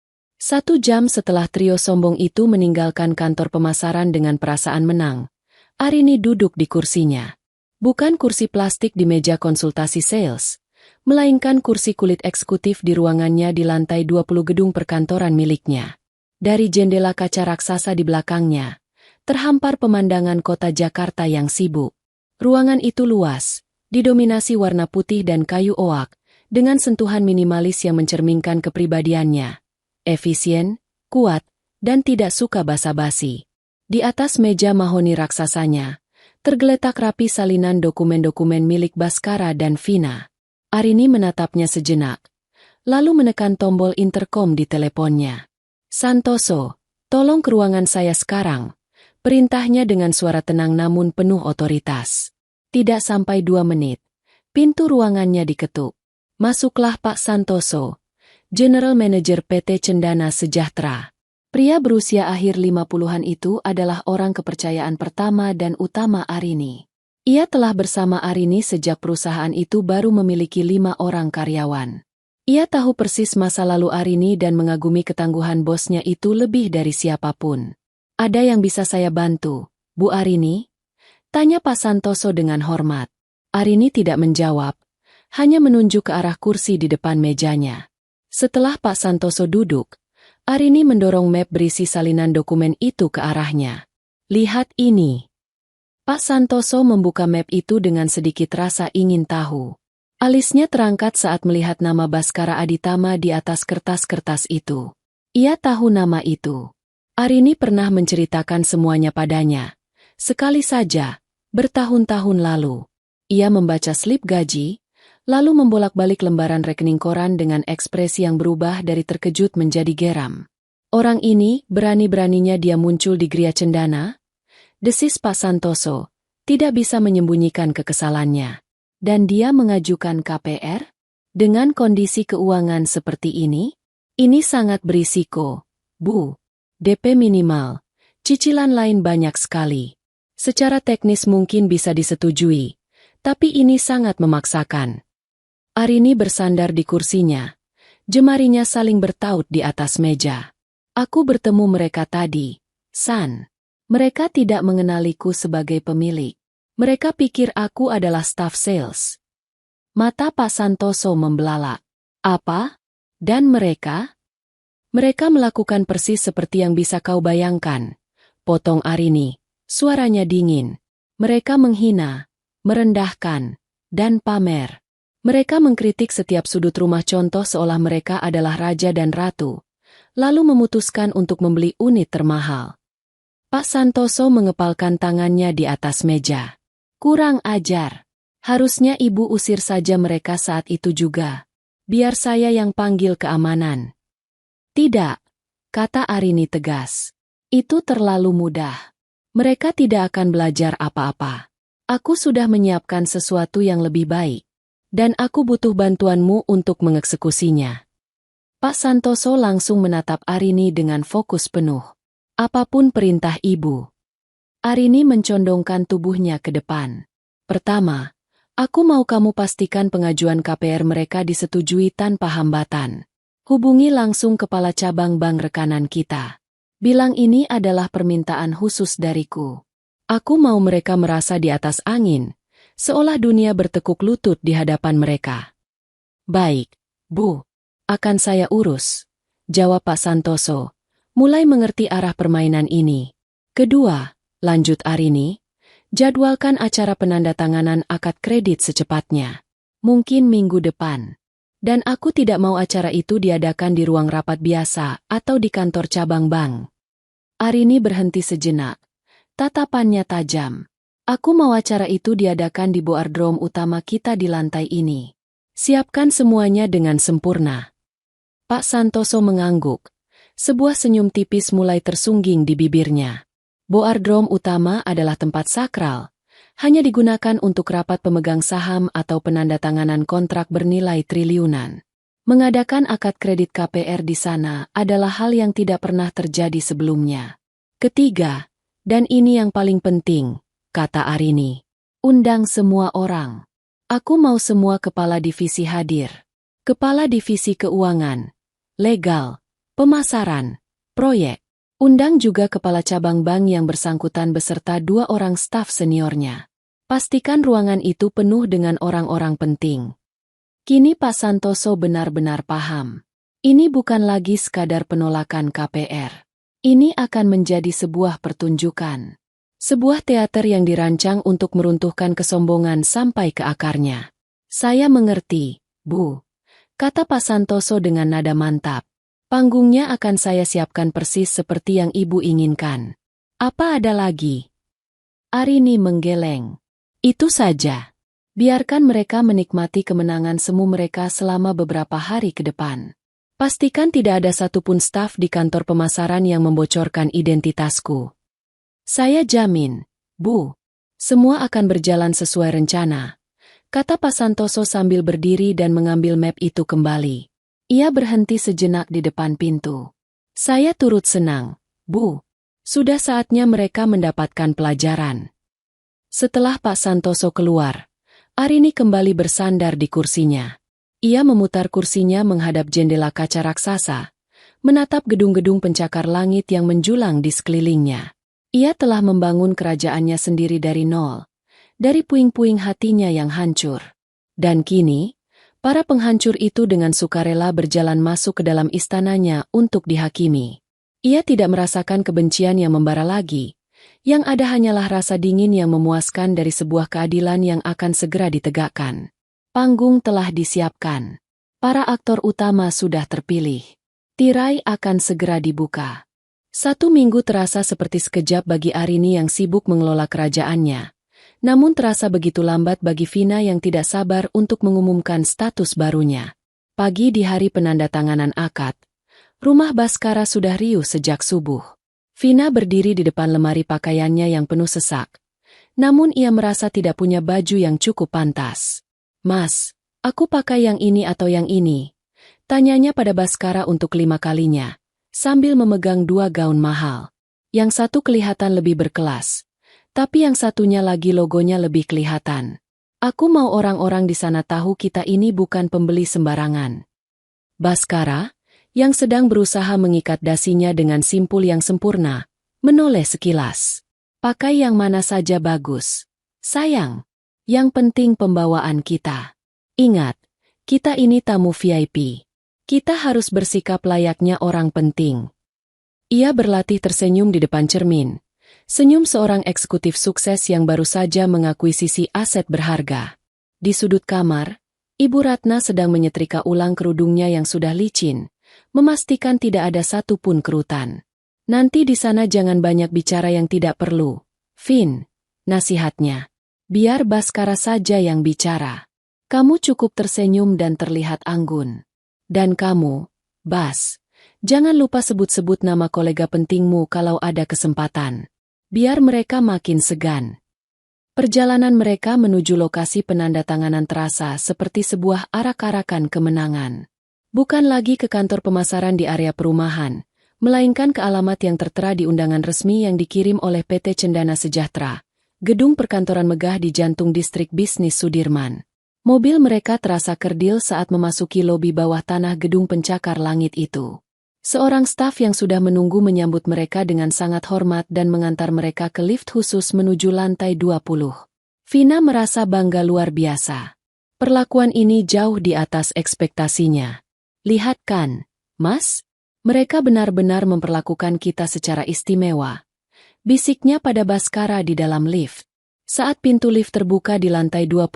1 jam setelah trio sombong itu meninggalkan kantor pemasaran dengan perasaan menang, Arini duduk di kursinya. Bukan kursi plastik di meja konsultasi sales, melainkan kursi kulit eksekutif di ruangannya di lantai 20 gedung perkantoran miliknya. Dari jendela kaca raksasa di belakangnya, terhampar pemandangan kota Jakarta yang sibuk. Ruangan itu luas, didominasi warna putih dan kayu oak, dengan sentuhan minimalis yang mencerminkan kepribadiannya. Efisien, kuat, dan tidak suka basa-basi. Di atas meja mahoni raksasanya, tergeletak rapi salinan dokumen-dokumen milik Baskara dan Vina. Arini menatapnya sejenak, lalu menekan tombol interkom di teleponnya. Santoso, tolong ke ruangan saya sekarang, perintahnya dengan suara tenang namun penuh otoritas. Tidak sampai 2 menit, pintu ruangannya diketuk. Masuklah Pak Santoso, General Manager PT Cendana Sejahtera. Pria berusia akhir 50-an itu adalah orang kepercayaan pertama dan utama Arini. Ia telah bersama Arini sejak perusahaan itu baru memiliki 5 orang karyawan. Ia tahu persis masa lalu Arini dan mengagumi ketangguhan bosnya itu lebih dari siapapun. Ada yang bisa saya bantu, Bu Arini? Tanya Pak Santoso dengan hormat. Arini tidak menjawab, hanya menunjuk ke arah kursi di depan mejanya. Setelah Pak Santoso duduk, Arini mendorong map berisi salinan dokumen itu ke arahnya. Lihat ini. Pak Santoso membuka map itu dengan sedikit rasa ingin tahu. Alisnya terangkat saat melihat nama Baskara Aditama di atas kertas-kertas itu. Ia tahu nama itu. Arini pernah menceritakan semuanya padanya. Sekali saja, bertahun-tahun lalu. Ia membaca slip gaji, lalu membolak-balik lembaran rekening koran dengan ekspresi yang berubah dari terkejut menjadi geram. Orang ini, berani-beraninya dia muncul di Gria Cendana? Desis Pak Santoso, tidak bisa menyembunyikan kekesalannya. Dan dia mengajukan KPR? Dengan kondisi keuangan seperti ini? Ini sangat berisiko, Bu. DP minimal. Cicilan lain banyak sekali. Secara teknis mungkin bisa disetujui, tapi ini sangat memaksakan. Arini bersandar di kursinya. Jemarinya saling bertaut di atas meja. Aku bertemu mereka tadi, San. Mereka tidak mengenaliku sebagai pemilik. Mereka pikir aku adalah staf sales. Mata Pak Santoso membelalak. Apa? Dan mereka? Mereka melakukan persis seperti yang bisa kau bayangkan. Potong Arini. Suaranya dingin. Mereka menghina, merendahkan, dan pamer. Mereka mengkritik setiap sudut rumah contoh seolah mereka adalah raja dan ratu. Lalu memutuskan untuk membeli unit termahal. Pak Santoso mengepalkan tangannya di atas meja. Kurang ajar. Harusnya ibu usir saja mereka saat itu juga. Biar saya yang panggil keamanan. Tidak, kata Arini tegas. Itu terlalu mudah. Mereka tidak akan belajar apa-apa. Aku sudah menyiapkan sesuatu yang lebih baik. Dan aku butuh bantuanmu untuk mengeksekusinya. Pak Santoso langsung menatap Arini dengan fokus penuh. Apapun perintah ibu. Arini mencondongkan tubuhnya ke depan. Pertama, aku mau kamu pastikan pengajuan KPR mereka disetujui tanpa hambatan. Hubungi langsung kepala cabang bank rekanan kita. Bilang ini adalah permintaan khusus dariku. Aku mau mereka merasa di atas angin, seolah dunia bertekuk lutut di hadapan mereka. Baik, Bu. Akan saya urus, jawab Pak Santoso, mulai mengerti arah permainan ini. Kedua, lanjut Arini, jadwalkan acara penandatanganan akad kredit secepatnya. Mungkin minggu depan. Dan aku tidak mau acara itu diadakan di ruang rapat biasa atau di kantor cabang bank. Arini berhenti sejenak. Tatapannya tajam. Aku mau acara itu diadakan di boardroom utama kita di lantai ini. Siapkan semuanya dengan sempurna. Pak Santoso mengangguk. Sebuah senyum tipis mulai tersungging di bibirnya. Boardroom utama adalah tempat sakral. Hanya digunakan untuk rapat pemegang saham atau penandatanganan kontrak bernilai triliunan. Mengadakan akad kredit KPR di sana adalah hal yang tidak pernah terjadi sebelumnya. Ketiga, dan ini yang paling penting, kata Arini. Undang semua orang. Aku mau semua kepala divisi hadir. Kepala divisi keuangan, legal, pemasaran, proyek. Undang juga kepala cabang bank yang bersangkutan beserta 2 orang staf seniornya. Pastikan ruangan itu penuh dengan orang-orang penting. Kini Pak Santoso benar-benar paham. Ini bukan lagi sekadar penolakan KPR. Ini akan menjadi sebuah pertunjukan. Sebuah teater yang dirancang untuk meruntuhkan kesombongan sampai ke akarnya. Saya mengerti, Bu. Kata Pak Santoso dengan nada mantap. Panggungnya akan saya siapkan persis seperti yang ibu inginkan. Apa ada lagi? Arini menggeleng. Itu saja. Biarkan mereka menikmati kemenangan semu mereka selama beberapa hari ke depan. Pastikan tidak ada satupun staf di kantor pemasaran yang membocorkan identitasku. Saya jamin, Bu. Semua akan berjalan sesuai rencana. Kata Pak Santoso sambil berdiri dan mengambil map itu kembali. Ia berhenti sejenak di depan pintu. Saya turut senang, Bu. Sudah saatnya mereka mendapatkan pelajaran. Setelah Pak Santoso keluar, Arini kembali bersandar di kursinya. Ia memutar kursinya menghadap jendela kaca raksasa, menatap gedung-gedung pencakar langit yang menjulang di sekelilingnya. Ia telah membangun kerajaannya sendiri dari nol. Dari puing-puing hatinya yang hancur. Dan kini, para penghancur itu dengan sukarela berjalan masuk ke dalam istananya untuk dihakimi. Ia tidak merasakan kebencian yang membara lagi. Yang ada hanyalah rasa dingin yang memuaskan dari sebuah keadilan yang akan segera ditegakkan. Panggung telah disiapkan. Para aktor utama sudah terpilih. Tirai akan segera dibuka. 1 minggu terasa seperti sekejap bagi Arini yang sibuk mengelola kerajaannya. Namun terasa begitu lambat bagi Vina yang tidak sabar untuk mengumumkan status barunya. Pagi di hari penandatanganan akad, rumah Baskara sudah riuh sejak subuh. Vina berdiri di depan lemari pakaiannya yang penuh sesak. Namun ia merasa tidak punya baju yang cukup pantas. Mas, aku pakai yang ini atau yang ini? Tanyanya pada Baskara untuk 5 kalinya, sambil memegang 2 gaun mahal. Yang satu kelihatan lebih berkelas, tapi yang satunya lagi logonya lebih kelihatan. Aku mau orang-orang di sana tahu kita ini bukan pembeli sembarangan. Baskara, yang sedang berusaha mengikat dasinya dengan simpul yang sempurna, menoleh sekilas. Pakai yang mana saja bagus. Sayang, yang penting pembawaan kita. Ingat, kita ini tamu VIP. Kita harus bersikap layaknya orang penting. Ia berlatih tersenyum di depan cermin. Senyum seorang eksekutif sukses yang baru saja mengakuisisi aset berharga. Di sudut kamar, Ibu Ratna sedang menyetrika ulang kerudungnya yang sudah licin, memastikan tidak ada satupun kerutan. Nanti di sana jangan banyak bicara yang tidak perlu. Vin, nasihatnya. Biar Baskara saja yang bicara. Kamu cukup tersenyum dan terlihat anggun. Dan kamu, Bas, jangan lupa sebut-sebut nama kolega pentingmu kalau ada kesempatan. Biar mereka makin segan. Perjalanan mereka menuju lokasi penandatanganan terasa seperti sebuah arak-arakan kemenangan. Bukan lagi ke kantor pemasaran di area perumahan, melainkan ke alamat yang tertera di undangan resmi yang dikirim oleh PT Cendana Sejahtera, gedung perkantoran megah di jantung distrik bisnis Sudirman. Mobil mereka terasa kerdil saat memasuki lobi bawah tanah gedung pencakar langit itu. Seorang staf yang sudah menunggu menyambut mereka dengan sangat hormat dan mengantar mereka ke lift khusus menuju lantai 20. Vina merasa bangga luar biasa. Perlakuan ini jauh di atas ekspektasinya. Lihat kan, Mas? Mereka benar-benar memperlakukan kita secara istimewa. Bisiknya pada Baskara di dalam lift. Saat pintu lift terbuka di lantai 20,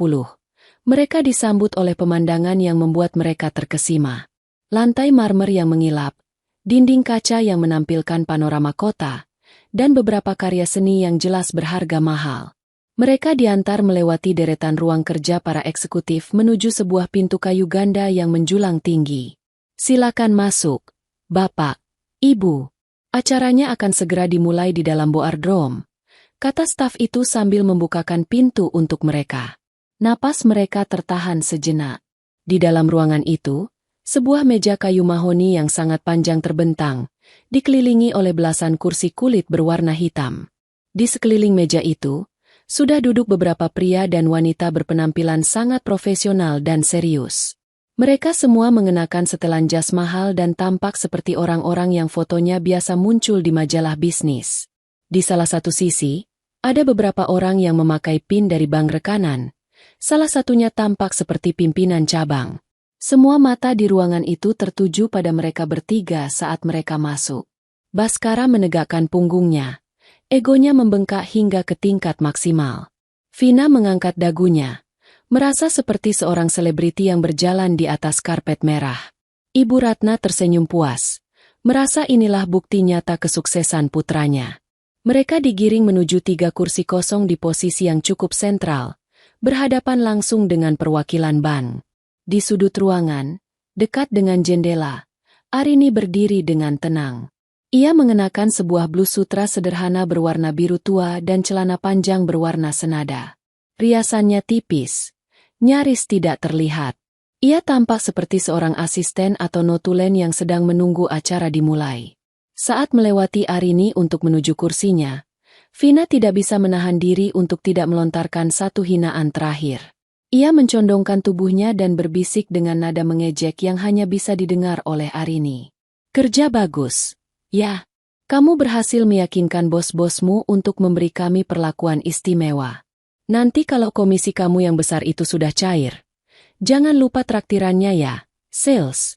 mereka disambut oleh pemandangan yang membuat mereka terkesima. Lantai marmer yang mengilap, dinding kaca yang menampilkan panorama kota, dan beberapa karya seni yang jelas berharga mahal. Mereka diantar melewati deretan ruang kerja para eksekutif menuju sebuah pintu kayu ganda yang menjulang tinggi. Silakan masuk, Bapak, Ibu. Acaranya akan segera dimulai di dalam boardroom, kata staf itu sambil membukakan pintu untuk mereka. Napas mereka tertahan sejenak. Di dalam ruangan itu, sebuah meja kayu mahoni yang sangat panjang terbentang, dikelilingi oleh belasan kursi kulit berwarna hitam. Di sekeliling meja itu, sudah duduk beberapa pria dan wanita berpenampilan sangat profesional dan serius. Mereka semua mengenakan setelan jas mahal dan tampak seperti orang-orang yang fotonya biasa muncul di majalah bisnis. Di salah satu sisi, ada beberapa orang yang memakai pin dari bank rekanan. Salah satunya tampak seperti pimpinan cabang. Semua mata di ruangan itu tertuju pada mereka bertiga saat mereka masuk. Baskara menegakkan punggungnya. Egonya membengkak hingga ke tingkat maksimal. Vina mengangkat dagunya, merasa seperti seorang selebriti yang berjalan di atas karpet merah. Ibu Ratna tersenyum puas, merasa inilah bukti nyata kesuksesan putranya. Mereka digiring menuju 3 kursi kosong di posisi yang cukup sentral, berhadapan langsung dengan perwakilan bank. Di sudut ruangan, dekat dengan jendela, Arini berdiri dengan tenang. Ia mengenakan sebuah blus sutra sederhana berwarna biru tua dan celana panjang berwarna senada. Riasannya tipis, nyaris tidak terlihat. Ia tampak seperti seorang asisten atau notulen yang sedang menunggu acara dimulai. Saat melewati Arini untuk menuju kursinya, Vina tidak bisa menahan diri untuk tidak melontarkan satu hinaan terakhir. Ia mencondongkan tubuhnya dan berbisik dengan nada mengejek yang hanya bisa didengar oleh Arini. Kerja bagus. Ya, kamu berhasil meyakinkan bos-bosmu untuk memberi kami perlakuan istimewa. Nanti kalau komisi kamu yang besar itu sudah cair, jangan lupa traktirannya ya, sales.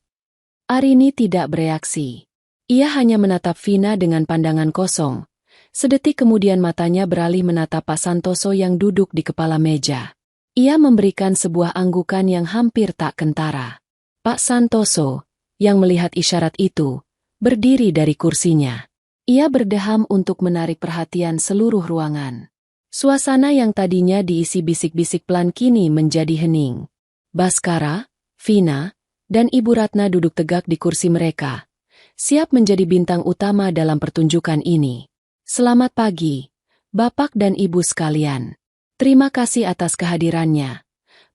Arini tidak bereaksi. Ia hanya menatap Vina dengan pandangan kosong. Sedetik kemudian matanya beralih menatap Pak Santoso yang duduk di kepala meja. Ia memberikan sebuah anggukan yang hampir tak kentara. Pak Santoso, yang melihat isyarat itu, berdiri dari kursinya. Ia berdeham untuk menarik perhatian seluruh ruangan. Suasana yang tadinya diisi bisik-bisik pelan kini menjadi hening. Baskara, Vina, dan Ibu Ratna duduk tegak di kursi mereka, siap menjadi bintang utama dalam pertunjukan ini. Selamat pagi, Bapak dan Ibu sekalian. Terima kasih atas kehadirannya.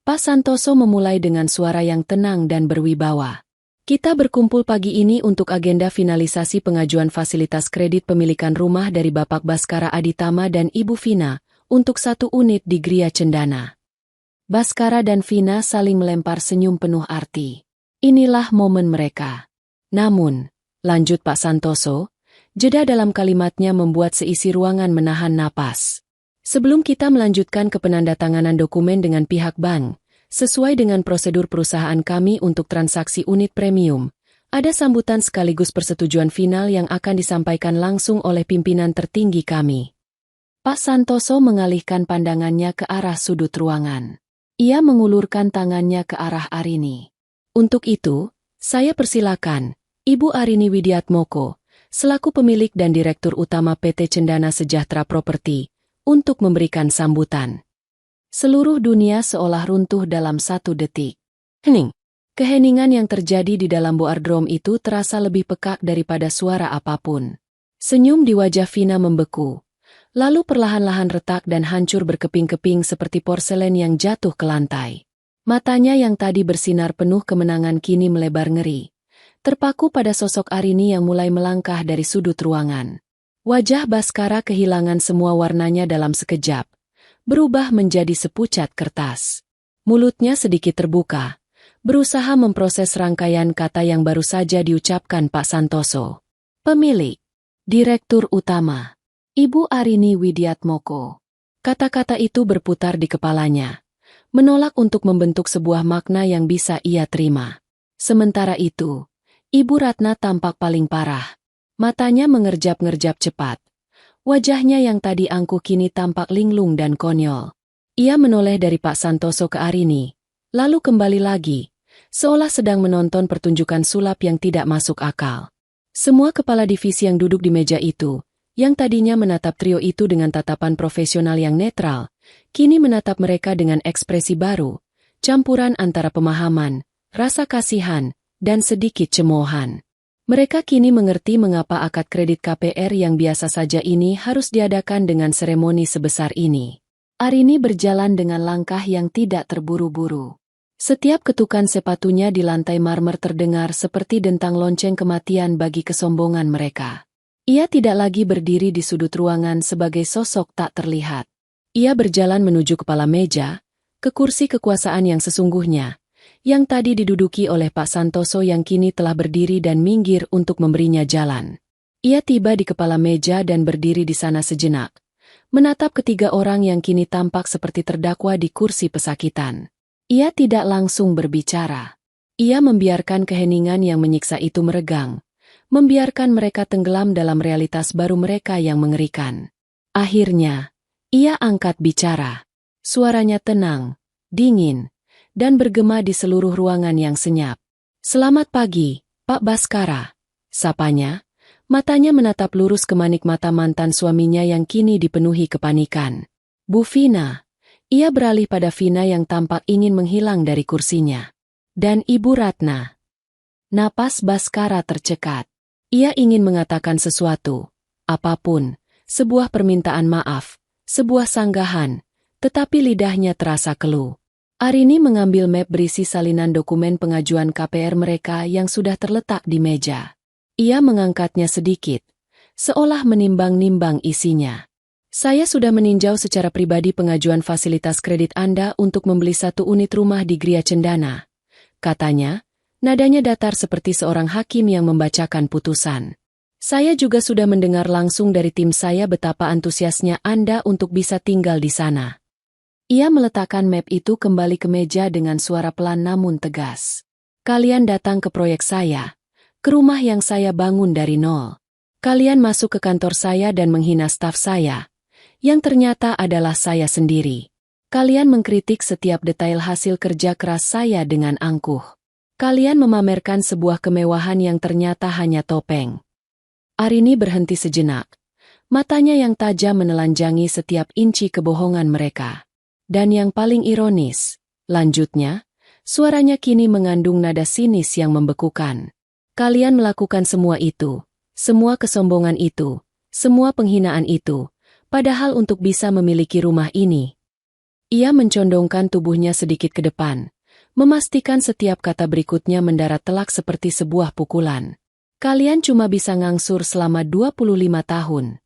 Pak Santoso memulai dengan suara yang tenang dan berwibawa. Kita berkumpul pagi ini untuk agenda finalisasi pengajuan fasilitas kredit pemilikan rumah dari Bapak Baskara Aditama dan Ibu Vina untuk 1 unit di Gria Cendana. Baskara dan Vina saling melempar senyum penuh arti. Inilah momen mereka. Namun, lanjut Pak Santoso, jeda dalam kalimatnya membuat seisi ruangan menahan napas. Sebelum kita melanjutkan ke penandatanganan dokumen dengan pihak bank, sesuai dengan prosedur perusahaan kami untuk transaksi unit premium, ada sambutan sekaligus persetujuan final yang akan disampaikan langsung oleh pimpinan tertinggi kami. Pak Santoso mengalihkan pandangannya ke arah sudut ruangan. Ia mengulurkan tangannya ke arah Arini. Untuk itu, saya persilakan Ibu Arini Widiatmoko, selaku pemilik dan Direktur Utama PT Cendana Sejahtera Properti, untuk memberikan sambutan. Seluruh dunia seolah runtuh dalam 1 detik. Hening. Keheningan yang terjadi di dalam boardroom itu terasa lebih pekak daripada suara apapun. Senyum di wajah Vina membeku, lalu perlahan-lahan retak dan hancur berkeping-keping seperti porselen yang jatuh ke lantai. Matanya yang tadi bersinar penuh kemenangan kini melebar ngeri, terpaku pada sosok Arini yang mulai melangkah dari sudut ruangan. Wajah Baskara kehilangan semua warnanya dalam sekejap, berubah menjadi sepucat kertas. Mulutnya sedikit terbuka, berusaha memproses rangkaian kata yang baru saja diucapkan Pak Santoso. Pemilik, Direktur Utama, Ibu Arini Widiatmoko. Kata-kata itu berputar di kepalanya, menolak untuk membentuk sebuah makna yang bisa ia terima. Sementara itu, Ibu Ratna tampak paling parah. Matanya mengerjap-ngerjap cepat. Wajahnya yang tadi angkuh kini tampak linglung dan konyol. Ia menoleh dari Pak Santoso ke Arini, lalu kembali lagi, seolah sedang menonton pertunjukan sulap yang tidak masuk akal. Semua kepala divisi yang duduk di meja itu, yang tadinya menatap trio itu dengan tatapan profesional yang netral, kini menatap mereka dengan ekspresi baru, campuran antara pemahaman, rasa kasihan, dan sedikit cemoohan. Mereka kini mengerti mengapa akad kredit KPR yang biasa saja ini harus diadakan dengan seremoni sebesar ini. Arini berjalan dengan langkah yang tidak terburu-buru. Setiap ketukan sepatunya di lantai marmer terdengar seperti dentang lonceng kematian bagi kesombongan mereka. Ia tidak lagi berdiri di sudut ruangan sebagai sosok tak terlihat. Ia berjalan menuju kepala meja, ke kursi kekuasaan yang sesungguhnya, yang tadi diduduki oleh Pak Santoso yang kini telah berdiri dan minggir untuk memberinya jalan. Ia tiba di kepala meja dan berdiri di sana sejenak, menatap ketiga orang yang kini tampak seperti terdakwa di kursi pesakitan. Ia tidak langsung berbicara. Ia membiarkan keheningan yang menyiksa itu meregang, membiarkan mereka tenggelam dalam realitas baru mereka yang mengerikan. Akhirnya, ia angkat bicara. Suaranya tenang, dingin, dan bergema di seluruh ruangan yang senyap. "Selamat pagi, Pak Baskara," sapanya. Matanya menatap lurus ke manik mata mantan suaminya yang kini dipenuhi kepanikan. "Bu Vina," ia beralih pada Vina yang tampak ingin menghilang dari kursinya. "Dan Ibu Ratna." Napas Baskara tercekat. Ia ingin mengatakan sesuatu, apapun, sebuah permintaan maaf, sebuah sanggahan, tetapi lidahnya terasa keluh. Arini mengambil map berisi salinan dokumen pengajuan KPR mereka yang sudah terletak di meja. Ia mengangkatnya sedikit, seolah menimbang-nimbang isinya. "Saya sudah meninjau secara pribadi pengajuan fasilitas kredit Anda untuk membeli 1 unit rumah di Gria Cendana," katanya, nadanya datar seperti seorang hakim yang membacakan putusan. "Saya juga sudah mendengar langsung dari tim saya betapa antusiasnya Anda untuk bisa tinggal di sana." Ia meletakkan map itu kembali ke meja dengan suara pelan namun tegas. "Kalian datang ke proyek saya, ke rumah yang saya bangun dari nol. Kalian masuk ke kantor saya dan menghina staf saya, yang ternyata adalah saya sendiri. Kalian mengkritik setiap detail hasil kerja keras saya dengan angkuh. Kalian memamerkan sebuah kemewahan yang ternyata hanya topeng." Arini berhenti sejenak. Matanya yang tajam menelanjangi setiap inci kebohongan mereka. Dan yang paling ironis, lanjutnya, suaranya kini mengandung nada sinis yang membekukan. "Kalian melakukan semua itu, semua kesombongan itu, semua penghinaan itu, padahal untuk bisa memiliki rumah ini." Ia mencondongkan tubuhnya sedikit ke depan, memastikan setiap kata berikutnya mendarat telak seperti sebuah pukulan. Kalian cuma bisa ngangsur selama 25 tahun.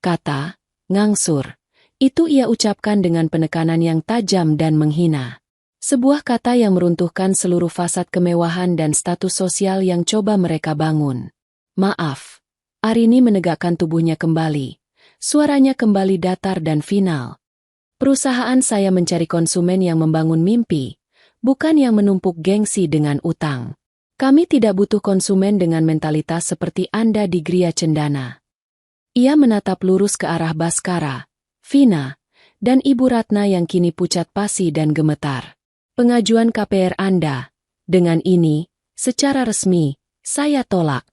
Kata, ngangsur, itu ia ucapkan dengan penekanan yang tajam dan menghina. Sebuah kata yang meruntuhkan seluruh fasad kemewahan dan status sosial yang coba mereka bangun. Maaf. Arini menegakkan tubuhnya kembali. Suaranya kembali datar dan final. Perusahaan saya mencari konsumen yang membangun mimpi, bukan yang menumpuk gengsi dengan utang. Kami tidak butuh konsumen dengan mentalitas seperti Anda di Gria Cendana. Ia menatap lurus ke arah Baskara, Vina, dan Ibu Ratna yang kini pucat pasi dan gemetar. Pengajuan KPR Anda, dengan ini, secara resmi, saya tolak.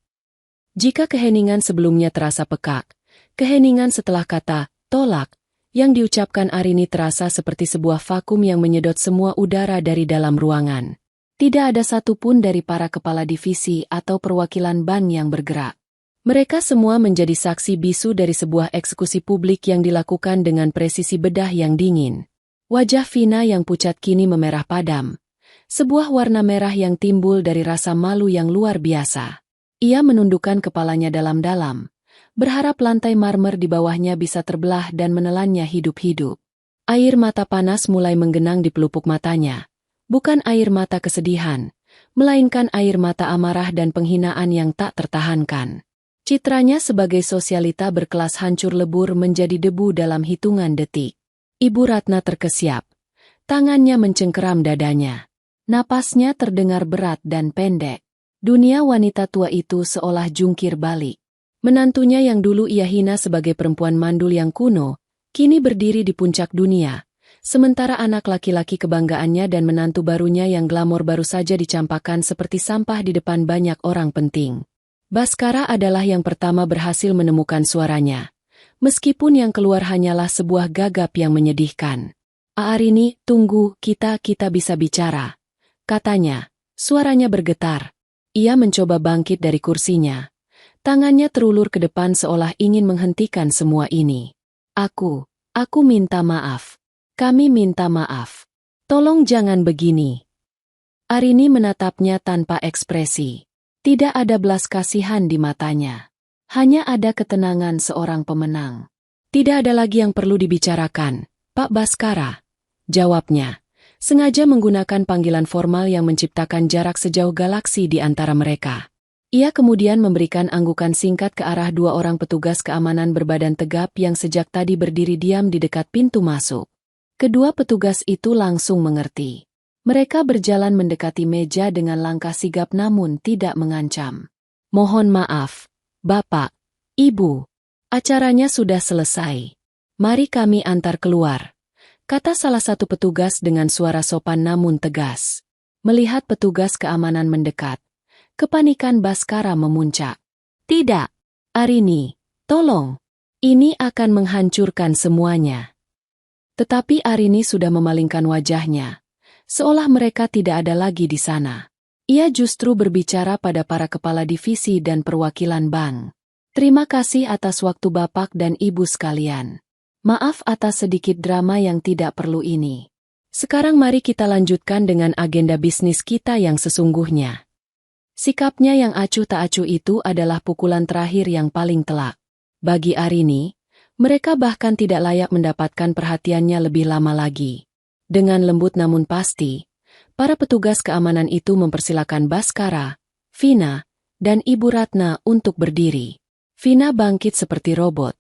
Jika keheningan sebelumnya terasa pekak, keheningan setelah kata tolak yang diucapkan Arini terasa seperti sebuah vakum yang menyedot semua udara dari dalam ruangan. Tidak ada satupun dari para kepala divisi atau perwakilan bank yang bergerak. Mereka semua menjadi saksi bisu dari sebuah eksekusi publik yang dilakukan dengan presisi bedah yang dingin. Wajah Vina yang pucat kini memerah padam. Sebuah warna merah yang timbul dari rasa malu yang luar biasa. Ia menundukkan kepalanya dalam-dalam, berharap lantai marmer di bawahnya bisa terbelah dan menelannya hidup-hidup. Air mata panas mulai menggenang di pelupuk matanya. Bukan air mata kesedihan, melainkan air mata amarah dan penghinaan yang tak tertahankan. Citranya sebagai sosialita berkelas hancur lebur menjadi debu dalam hitungan detik. Ibu Ratna terkesiap. Tangannya mencengkeram dadanya. Napasnya terdengar berat dan pendek. Dunia wanita tua itu seolah jungkir balik. Menantunya yang dulu ia hina sebagai perempuan mandul yang kuno, kini berdiri di puncak dunia. Sementara anak laki-laki kebanggaannya dan menantu barunya yang glamor baru saja dicampakkan seperti sampah di depan banyak orang penting. Baskara adalah yang pertama berhasil menemukan suaranya. Meskipun yang keluar hanyalah sebuah gagap yang menyedihkan. Arini, tunggu, kita bisa bicara. Katanya, suaranya bergetar. Ia mencoba bangkit dari kursinya. Tangannya terulur ke depan seolah ingin menghentikan semua ini. Aku minta maaf. Kami minta maaf. Tolong jangan begini. Arini menatapnya tanpa ekspresi. Tidak ada belas kasihan di matanya. Hanya ada ketenangan seorang pemenang. Tidak ada lagi yang perlu dibicarakan, Pak Baskara. Jawabnya, sengaja menggunakan panggilan formal yang menciptakan jarak sejauh galaksi di antara mereka. Ia kemudian memberikan anggukan singkat ke arah dua orang petugas keamanan berbadan tegap yang sejak tadi berdiri diam di dekat pintu masuk. Kedua petugas itu langsung mengerti. Mereka berjalan mendekati meja dengan langkah sigap namun tidak mengancam. Mohon maaf, Bapak, Ibu. Acaranya sudah selesai. Mari kami antar keluar, kata salah satu petugas dengan suara sopan namun tegas. Melihat petugas keamanan mendekat, kepanikan Baskara memuncak. Tidak, Arini, tolong. Ini akan menghancurkan semuanya. Tetapi Arini sudah memalingkan wajahnya, seolah mereka tidak ada lagi di sana. Ia justru berbicara pada para kepala divisi dan perwakilan bank. Terima kasih atas waktu Bapak dan Ibu sekalian. Maaf atas sedikit drama yang tidak perlu ini. Sekarang mari kita lanjutkan dengan agenda bisnis kita yang sesungguhnya. Sikapnya yang acuh tak acuh itu adalah pukulan terakhir yang paling telak. Bagi Arini, mereka bahkan tidak layak mendapatkan perhatiannya lebih lama lagi. Dengan lembut namun pasti, para petugas keamanan itu mempersilakan Baskara, Vina, dan Ibu Ratna untuk berdiri. Vina bangkit seperti robot.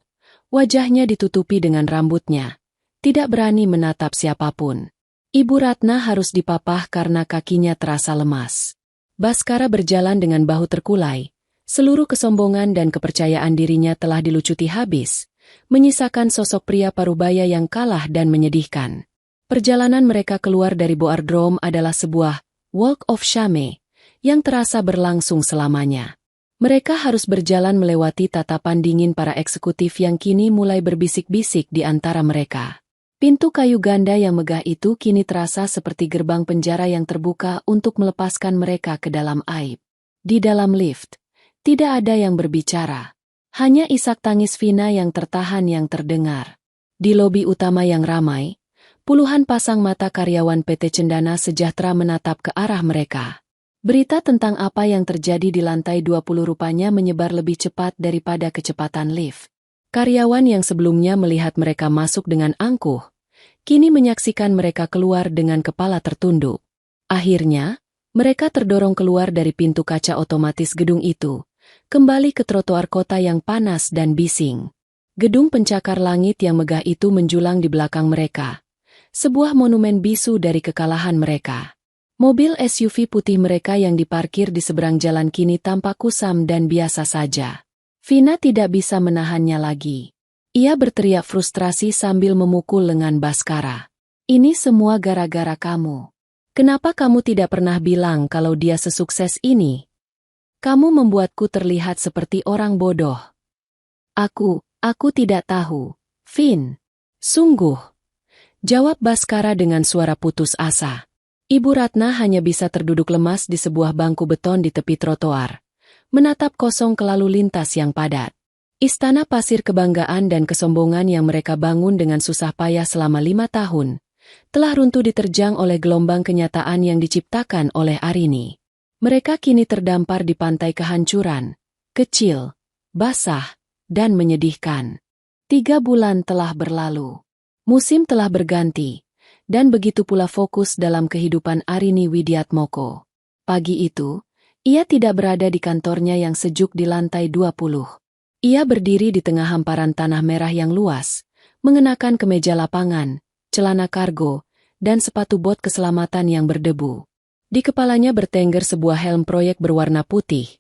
Wajahnya ditutupi dengan rambutnya. Tidak berani menatap siapapun. Ibu Ratna harus dipapah karena kakinya terasa lemas. Baskara berjalan dengan bahu terkulai. Seluruh kesombongan dan kepercayaan dirinya telah dilucuti habis, menyisakan sosok pria parubaya yang kalah dan menyedihkan. Perjalanan mereka keluar dari boardroom adalah sebuah walk of shame yang terasa berlangsung selamanya. Mereka harus berjalan melewati tatapan dingin para eksekutif yang kini mulai berbisik-bisik di antara mereka. Pintu kayu ganda yang megah itu kini terasa seperti gerbang penjara yang terbuka untuk melepaskan mereka ke dalam aib. Di dalam lift, tidak ada yang berbicara. Hanya isak tangis Vina yang tertahan yang terdengar. Di lobi utama yang ramai, Puluhan pasang mata karyawan PT Cendana Sejahtera menatap ke arah mereka. Berita tentang apa yang terjadi di lantai 20 rupanya menyebar lebih cepat daripada kecepatan lift. Karyawan yang sebelumnya melihat mereka masuk dengan angkuh, kini menyaksikan mereka keluar dengan kepala tertunduk. Akhirnya, mereka terdorong keluar dari pintu kaca otomatis gedung itu, kembali ke trotoar kota yang panas dan bising. Gedung pencakar langit yang megah itu menjulang di belakang mereka. Sebuah monumen bisu dari kekalahan mereka. Mobil SUV putih mereka yang diparkir di seberang jalan kini tampak kusam dan biasa saja. Vina tidak bisa menahannya lagi. Ia berteriak frustrasi sambil memukul lengan Baskara. Ini semua gara-gara kamu. Kenapa kamu tidak pernah bilang kalau dia sesukses ini? Kamu membuatku terlihat seperti orang bodoh. Aku tidak tahu, Vin. Sungguh. Jawab Baskara dengan suara putus asa. Ibu Ratna hanya bisa terduduk lemas di sebuah bangku beton di tepi trotoar, menatap kosong ke lalu lintas yang padat. Istana pasir kebanggaan dan kesombongan yang mereka bangun dengan susah payah selama 5 tahun, telah runtuh diterjang oleh gelombang kenyataan yang diciptakan oleh Arini. Mereka kini terdampar di pantai kehancuran, kecil, basah, dan menyedihkan. 3 bulan telah berlalu. Musim telah berganti. Dan begitu pula fokus dalam kehidupan Arini Widiatmoko. Pagi itu, ia tidak berada di kantornya yang sejuk di lantai 20. Ia berdiri di tengah hamparan tanah merah yang luas, mengenakan kemeja lapangan, celana kargo, dan sepatu bot keselamatan yang berdebu. Di kepalanya bertengger sebuah helm proyek berwarna putih,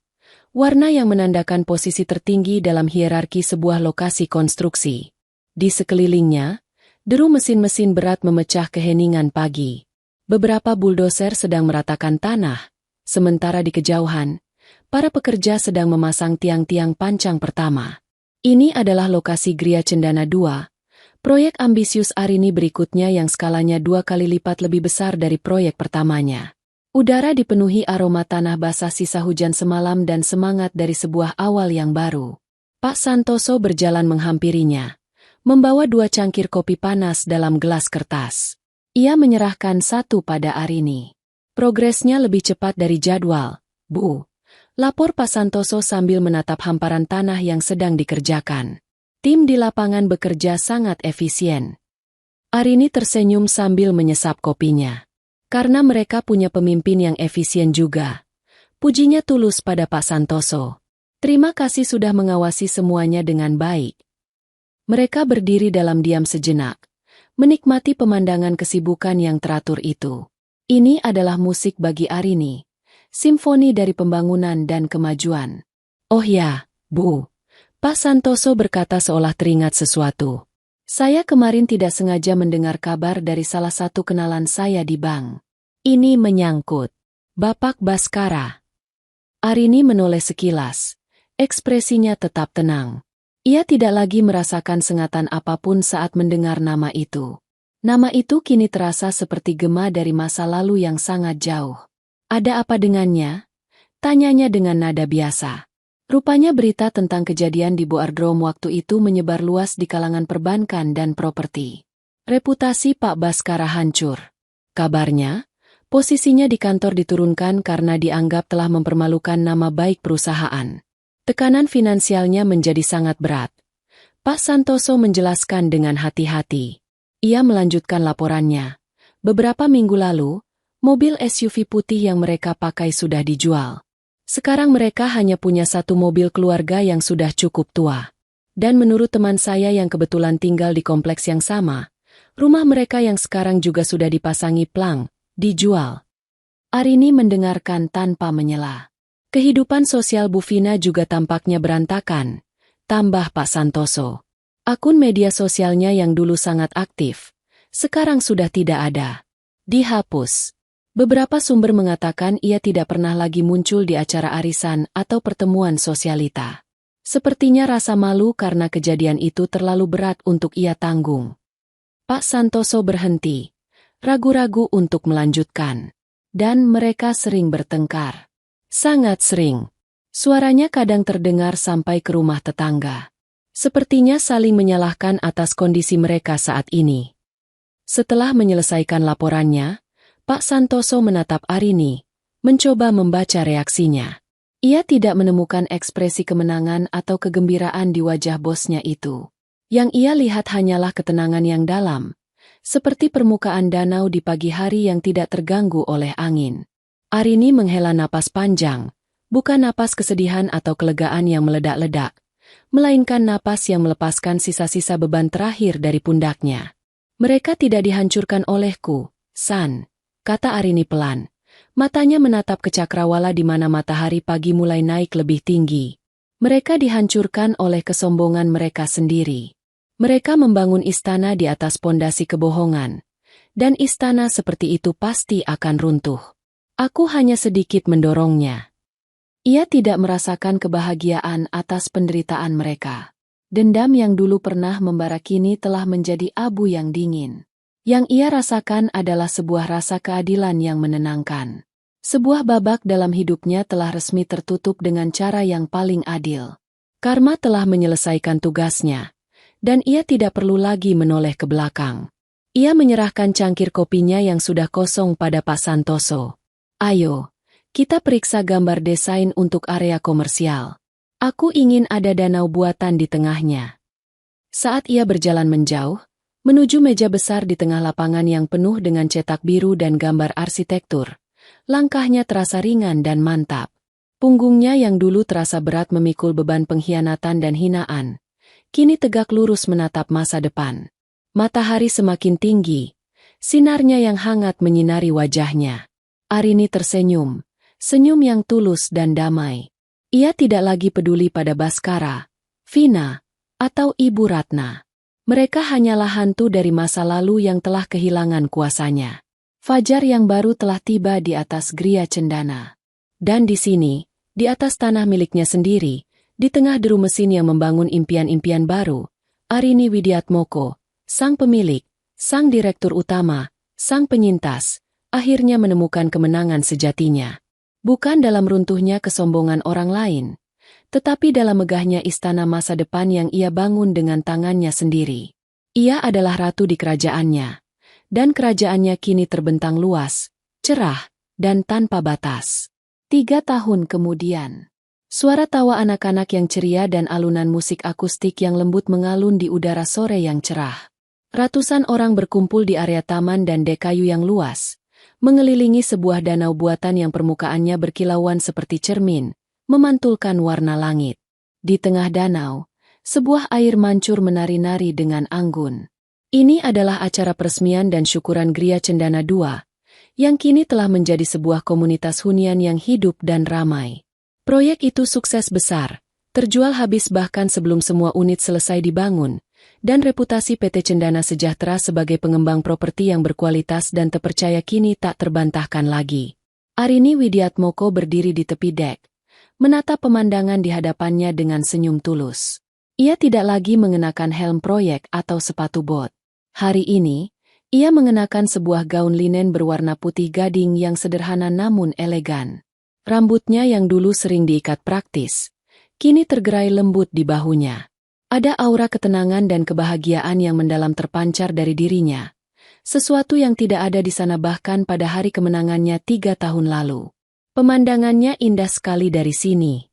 warna yang menandakan posisi tertinggi dalam hierarki sebuah lokasi konstruksi. Di sekelilingnya, deru mesin-mesin berat memecah keheningan pagi. Beberapa buldoser sedang meratakan tanah, sementara di kejauhan, para pekerja sedang memasang tiang-tiang pancang pertama. Ini adalah lokasi Gria Cendana 2, proyek ambisius Arini berikutnya yang skalanya 2 kali lipat lebih besar dari proyek pertamanya. Udara dipenuhi aroma tanah basah sisa hujan semalam dan semangat dari sebuah awal yang baru. Pak Santoso berjalan menghampirinya, membawa 2 cangkir kopi panas dalam gelas kertas. Ia menyerahkan satu pada Arini. Progresnya lebih cepat dari jadwal, Bu. Lapor Pak Santoso sambil menatap hamparan tanah yang sedang dikerjakan. Tim di lapangan bekerja sangat efisien. Arini tersenyum sambil menyesap kopinya. Karena mereka punya pemimpin yang efisien juga. Pujinya tulus pada Pak Santoso. Terima kasih sudah mengawasi semuanya dengan baik. Mereka berdiri dalam diam sejenak, menikmati pemandangan kesibukan yang teratur itu. Ini adalah musik bagi Arini, simfoni dari pembangunan dan kemajuan. Oh ya, Bu, Pak Santoso berkata seolah teringat sesuatu. Saya kemarin tidak sengaja mendengar kabar dari salah satu kenalan saya di bank. Ini menyangkut Bapak Baskara. Arini menoleh sekilas, ekspresinya tetap tenang. Ia tidak lagi merasakan sengatan apapun saat mendengar nama itu. Nama itu kini terasa seperti gema dari masa lalu yang sangat jauh. Ada apa dengannya? Tanyanya dengan nada biasa. Rupanya berita tentang kejadian di Boardroom waktu itu menyebar luas di kalangan perbankan dan properti. Reputasi Pak Baskara hancur. Kabarnya, posisinya di kantor diturunkan karena dianggap telah mempermalukan nama baik perusahaan. Tekanan finansialnya menjadi sangat berat. Pak Santoso menjelaskan dengan hati-hati. Ia melanjutkan laporannya. Beberapa minggu lalu, mobil SUV putih yang mereka pakai sudah dijual. Sekarang mereka hanya punya satu mobil keluarga yang sudah cukup tua. Dan menurut teman saya yang kebetulan tinggal di kompleks yang sama, rumah mereka yang sekarang juga sudah dipasangi plang, dijual. Arini mendengarkan tanpa menyela. Kehidupan sosial Bu Vina juga tampaknya berantakan, tambah Pak Santoso. Akun media sosialnya yang dulu sangat aktif, sekarang sudah tidak ada. Dihapus. Beberapa sumber mengatakan ia tidak pernah lagi muncul di acara arisan atau pertemuan sosialita. Sepertinya rasa malu karena kejadian itu terlalu berat untuk ia tanggung. Pak Santoso berhenti, ragu-ragu untuk melanjutkan. Dan mereka sering bertengkar. Sangat sering. Suaranya kadang terdengar sampai ke rumah tetangga. Sepertinya saling menyalahkan atas kondisi mereka saat ini. Setelah menyelesaikan laporannya, Pak Santoso menatap Arini, mencoba membaca reaksinya. Ia tidak menemukan ekspresi kemenangan atau kegembiraan di wajah bosnya itu. Yang ia lihat hanyalah ketenangan yang dalam, seperti permukaan danau di pagi hari yang tidak terganggu oleh angin. Arini menghela napas panjang, bukan napas kesedihan atau kelegaan yang meledak-ledak, melainkan napas yang melepaskan sisa-sisa beban terakhir dari pundaknya. Mereka tidak dihancurkan olehku, San, kata Arini pelan. Matanya menatap ke cakrawala di mana matahari pagi mulai naik lebih tinggi. Mereka dihancurkan oleh kesombongan mereka sendiri. Mereka membangun istana di atas pondasi kebohongan, dan istana seperti itu pasti akan runtuh. Aku hanya sedikit mendorongnya. Ia tidak merasakan kebahagiaan atas penderitaan mereka. Dendam yang dulu pernah membara kini telah menjadi abu yang dingin. Yang ia rasakan adalah sebuah rasa keadilan yang menenangkan. Sebuah babak dalam hidupnya telah resmi tertutup dengan cara yang paling adil. Karma telah menyelesaikan tugasnya, dan ia tidak perlu lagi menoleh ke belakang. Ia menyerahkan cangkir kopinya yang sudah kosong pada Pak Santoso. Ayo, kita periksa gambar desain untuk area komersial. Aku ingin ada danau buatan di tengahnya. Saat ia berjalan menjauh, menuju meja besar di tengah lapangan yang penuh dengan cetak biru dan gambar arsitektur, langkahnya terasa ringan dan mantap. Punggungnya yang dulu terasa berat memikul beban pengkhianatan dan hinaan, kini tegak lurus menatap masa depan. Matahari semakin tinggi, sinarnya yang hangat menyinari wajahnya. Arini tersenyum, senyum yang tulus dan damai. Ia tidak lagi peduli pada Baskara, Vina, atau Ibu Ratna. Mereka hanyalah hantu dari masa lalu yang telah kehilangan kuasanya. Fajar yang baru telah tiba di atas Gria Cendana. Dan di sini, di atas tanah miliknya sendiri, di tengah deru mesin yang membangun impian-impian baru, Arini Widiatmoko, sang pemilik, sang direktur utama, sang penyintas, akhirnya menemukan kemenangan sejatinya. Bukan dalam runtuhnya kesombongan orang lain, tetapi dalam megahnya istana masa depan yang ia bangun dengan tangannya sendiri. Ia adalah ratu di kerajaannya, dan kerajaannya kini terbentang luas, cerah, dan tanpa batas. 3 tahun kemudian, suara tawa anak-anak yang ceria dan alunan musik akustik yang lembut mengalun di udara sore yang cerah. Ratusan orang berkumpul di area taman dan dek kayu yang luas, mengelilingi sebuah danau buatan yang permukaannya berkilauan seperti cermin, memantulkan warna langit. Di tengah danau, sebuah air mancur menari-nari dengan anggun. Ini adalah acara peresmian dan syukuran Gria Cendana II, yang kini telah menjadi sebuah komunitas hunian yang hidup dan ramai. Proyek itu sukses besar, terjual habis bahkan sebelum semua unit selesai dibangun, dan reputasi PT Cendana Sejahtera sebagai pengembang properti yang berkualitas dan terpercaya kini tak terbantahkan lagi. Arini Widiatmoko berdiri di tepi dek, menatap pemandangan di hadapannya dengan senyum tulus. Ia tidak lagi mengenakan helm proyek atau sepatu bot. Hari ini, ia mengenakan sebuah gaun linen berwarna putih gading yang sederhana namun elegan. Rambutnya yang dulu sering diikat praktis, kini tergerai lembut di bahunya. Ada aura ketenangan dan kebahagiaan yang mendalam terpancar dari dirinya. Sesuatu yang tidak ada di sana bahkan pada hari kemenangannya 3 tahun lalu. Pemandangannya indah sekali dari sini.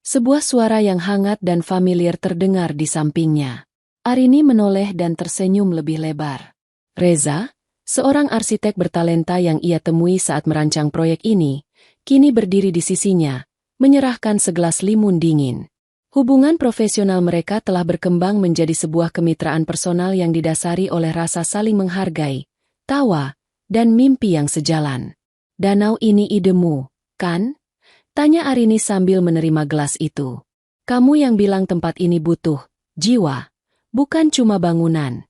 Sebuah suara yang hangat dan familiar terdengar di sampingnya. Arini menoleh dan tersenyum lebih lebar. Reza, seorang arsitek bertalenta yang ia temui saat merancang proyek ini, kini berdiri di sisinya, menyerahkan segelas limun dingin. Hubungan profesional mereka telah berkembang menjadi sebuah kemitraan personal yang didasari oleh rasa saling menghargai, tawa, dan mimpi yang sejalan. Danau ini idemu, kan? Tanya Arini sambil menerima gelas itu. Kamu yang bilang tempat ini butuh jiwa, bukan cuma bangunan.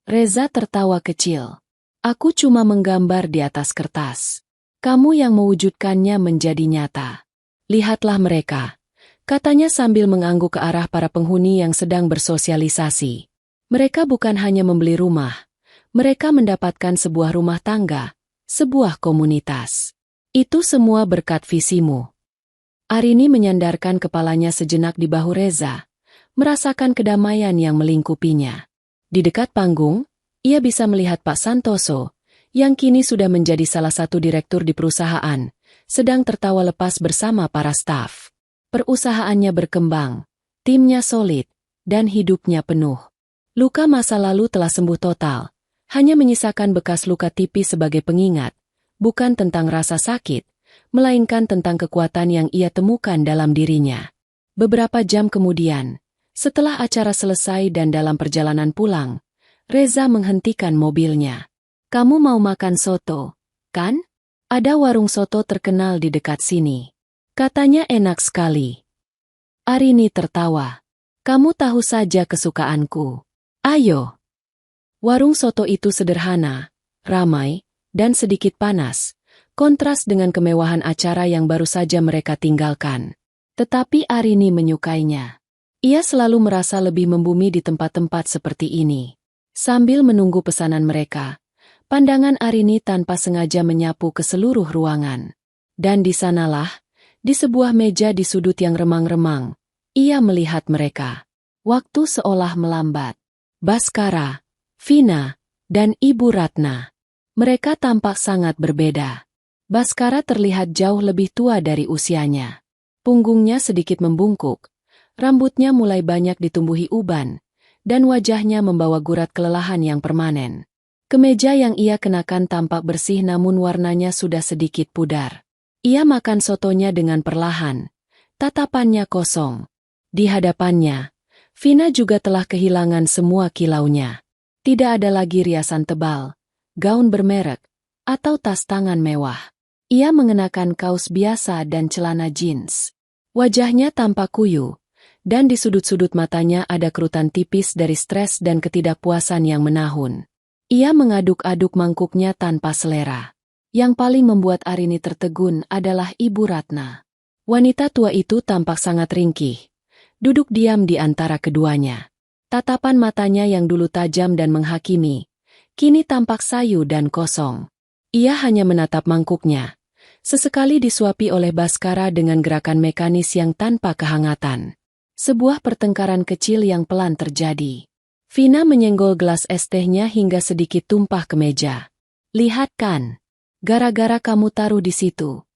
Reza tertawa kecil. Aku cuma menggambar di atas kertas. Kamu yang mewujudkannya menjadi nyata. Lihatlah mereka, katanya sambil mengangguk ke arah para penghuni yang sedang bersosialisasi. Mereka bukan hanya membeli rumah, mereka mendapatkan sebuah rumah tangga, sebuah komunitas. Itu semua berkat visimu. Arini menyandarkan kepalanya sejenak di bahu Reza, merasakan kedamaian yang melingkupinya. Di dekat panggung, Ia bisa melihat Pak Santoso, yang kini sudah menjadi salah satu direktur di perusahaan, sedang tertawa lepas bersama para staf. Perusahaannya berkembang, timnya solid, dan hidupnya penuh. Luka masa lalu telah sembuh total, hanya menyisakan bekas luka tipis sebagai pengingat, bukan tentang rasa sakit, melainkan tentang kekuatan yang ia temukan dalam dirinya. Beberapa jam kemudian, setelah acara selesai dan dalam perjalanan pulang, Reza menghentikan mobilnya. "Kamu mau makan soto, kan? Ada warung soto terkenal di dekat sini. Katanya enak sekali." Arini tertawa. "Kamu tahu saja kesukaanku. Ayo." Warung soto itu sederhana, ramai, dan sedikit panas, kontras dengan kemewahan acara yang baru saja mereka tinggalkan. Tetapi Arini menyukainya. Ia selalu merasa lebih membumi di tempat-tempat seperti ini. Sambil menunggu pesanan mereka, pandangan Arini tanpa sengaja menyapu ke seluruh ruangan. Dan di sanalah, di sebuah meja di sudut yang remang-remang, ia melihat mereka. Waktu seolah melambat. Baskara, Vina, dan Ibu Ratna. Mereka tampak sangat berbeda. Baskara terlihat jauh lebih tua dari usianya. Punggungnya sedikit membungkuk, rambutnya mulai banyak ditumbuhi uban, dan wajahnya membawa gurat kelelahan yang permanen. Kemeja yang ia kenakan tampak bersih namun warnanya sudah sedikit pudar. Ia makan sotonya dengan perlahan, tatapannya kosong. Di hadapannya, Vina juga telah kehilangan semua kilaunya. Tidak ada lagi riasan tebal, gaun bermerek, atau tas tangan mewah. Ia mengenakan kaos biasa dan celana jeans. Wajahnya tampak kuyu, dan di sudut-sudut matanya ada kerutan tipis dari stres dan ketidakpuasan yang menahun. Ia mengaduk-aduk mangkuknya tanpa selera. Yang paling membuat Arini tertegun adalah Ibu Ratna. Wanita tua itu tampak sangat ringkih, duduk diam di antara keduanya. Tatapan matanya yang dulu tajam dan menghakimi, kini tampak sayu dan kosong. Ia hanya menatap mangkuknya, sesekali disuapi oleh Baskara dengan gerakan mekanis yang tanpa kehangatan. Sebuah pertengkaran kecil yang pelan terjadi. Vina menyenggol gelas es tehnya hingga sedikit tumpah ke meja. "Lihat kan, gara-gara kamu taruh di situ."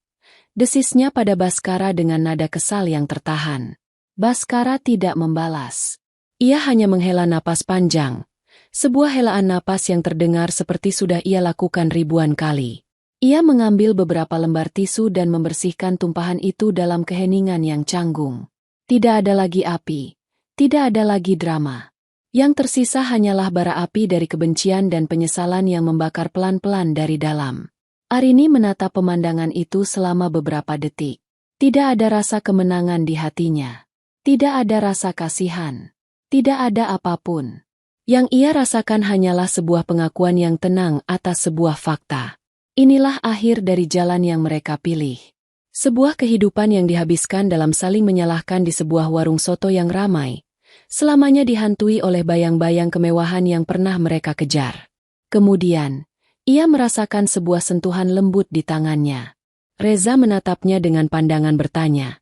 Desisnya pada Baskara dengan nada kesal yang tertahan. Baskara tidak membalas. Ia hanya menghela napas panjang. Sebuah helaan napas yang terdengar seperti sudah ia lakukan ribuan kali. Ia mengambil beberapa lembar tisu dan membersihkan tumpahan itu dalam keheningan yang canggung. Tidak ada lagi api. Tidak ada lagi drama. Yang tersisa hanyalah bara api dari kebencian dan penyesalan yang membakar pelan-pelan dari dalam. Arini menatap pemandangan itu selama beberapa detik. Tidak ada rasa kemenangan di hatinya. Tidak ada rasa kasihan. Tidak ada apapun. Yang ia rasakan hanyalah sebuah pengakuan yang tenang atas sebuah fakta. Inilah akhir dari jalan yang mereka pilih. Sebuah kehidupan yang dihabiskan dalam saling menyalahkan di sebuah warung soto yang ramai, selamanya dihantui oleh bayang-bayang kemewahan yang pernah mereka kejar. Kemudian, ia merasakan sebuah sentuhan lembut di tangannya. Reza menatapnya dengan pandangan bertanya,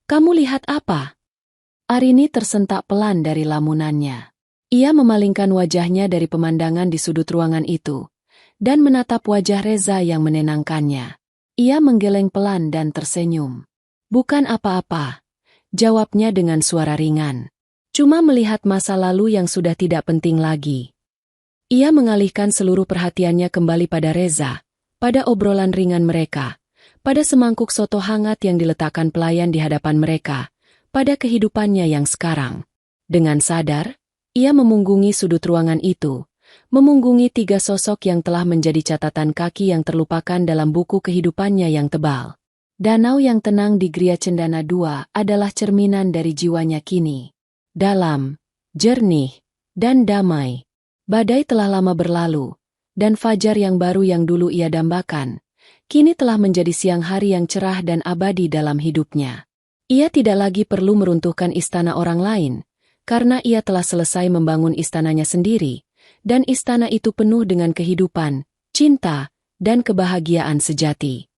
"Kamu lihat apa?" Arini tersentak pelan dari lamunannya. Ia memalingkan wajahnya dari pemandangan di sudut ruangan itu, dan menatap wajah Reza yang menenangkannya. Ia menggeleng pelan dan tersenyum. "Bukan apa-apa," jawabnya dengan suara ringan. "Cuma melihat masa lalu yang sudah tidak penting lagi." Ia mengalihkan seluruh perhatiannya kembali pada Reza, pada obrolan ringan mereka, pada semangkuk soto hangat yang diletakkan pelayan di hadapan mereka, pada kehidupannya yang sekarang. Dengan sadar, ia memunggungi sudut ruangan itu, memunggungi 3 sosok yang telah menjadi catatan kaki yang terlupakan dalam buku kehidupannya yang tebal. Danau yang tenang di Gria Cendana II adalah cerminan dari jiwanya kini. Dalam, jernih, dan damai. Badai telah lama berlalu, dan fajar yang baru yang dulu ia dambakan, kini telah menjadi siang hari yang cerah dan abadi dalam hidupnya. Ia tidak lagi perlu meruntuhkan istana orang lain, karena ia telah selesai membangun istananya sendiri, dan istana itu penuh dengan kehidupan, cinta, dan kebahagiaan sejati.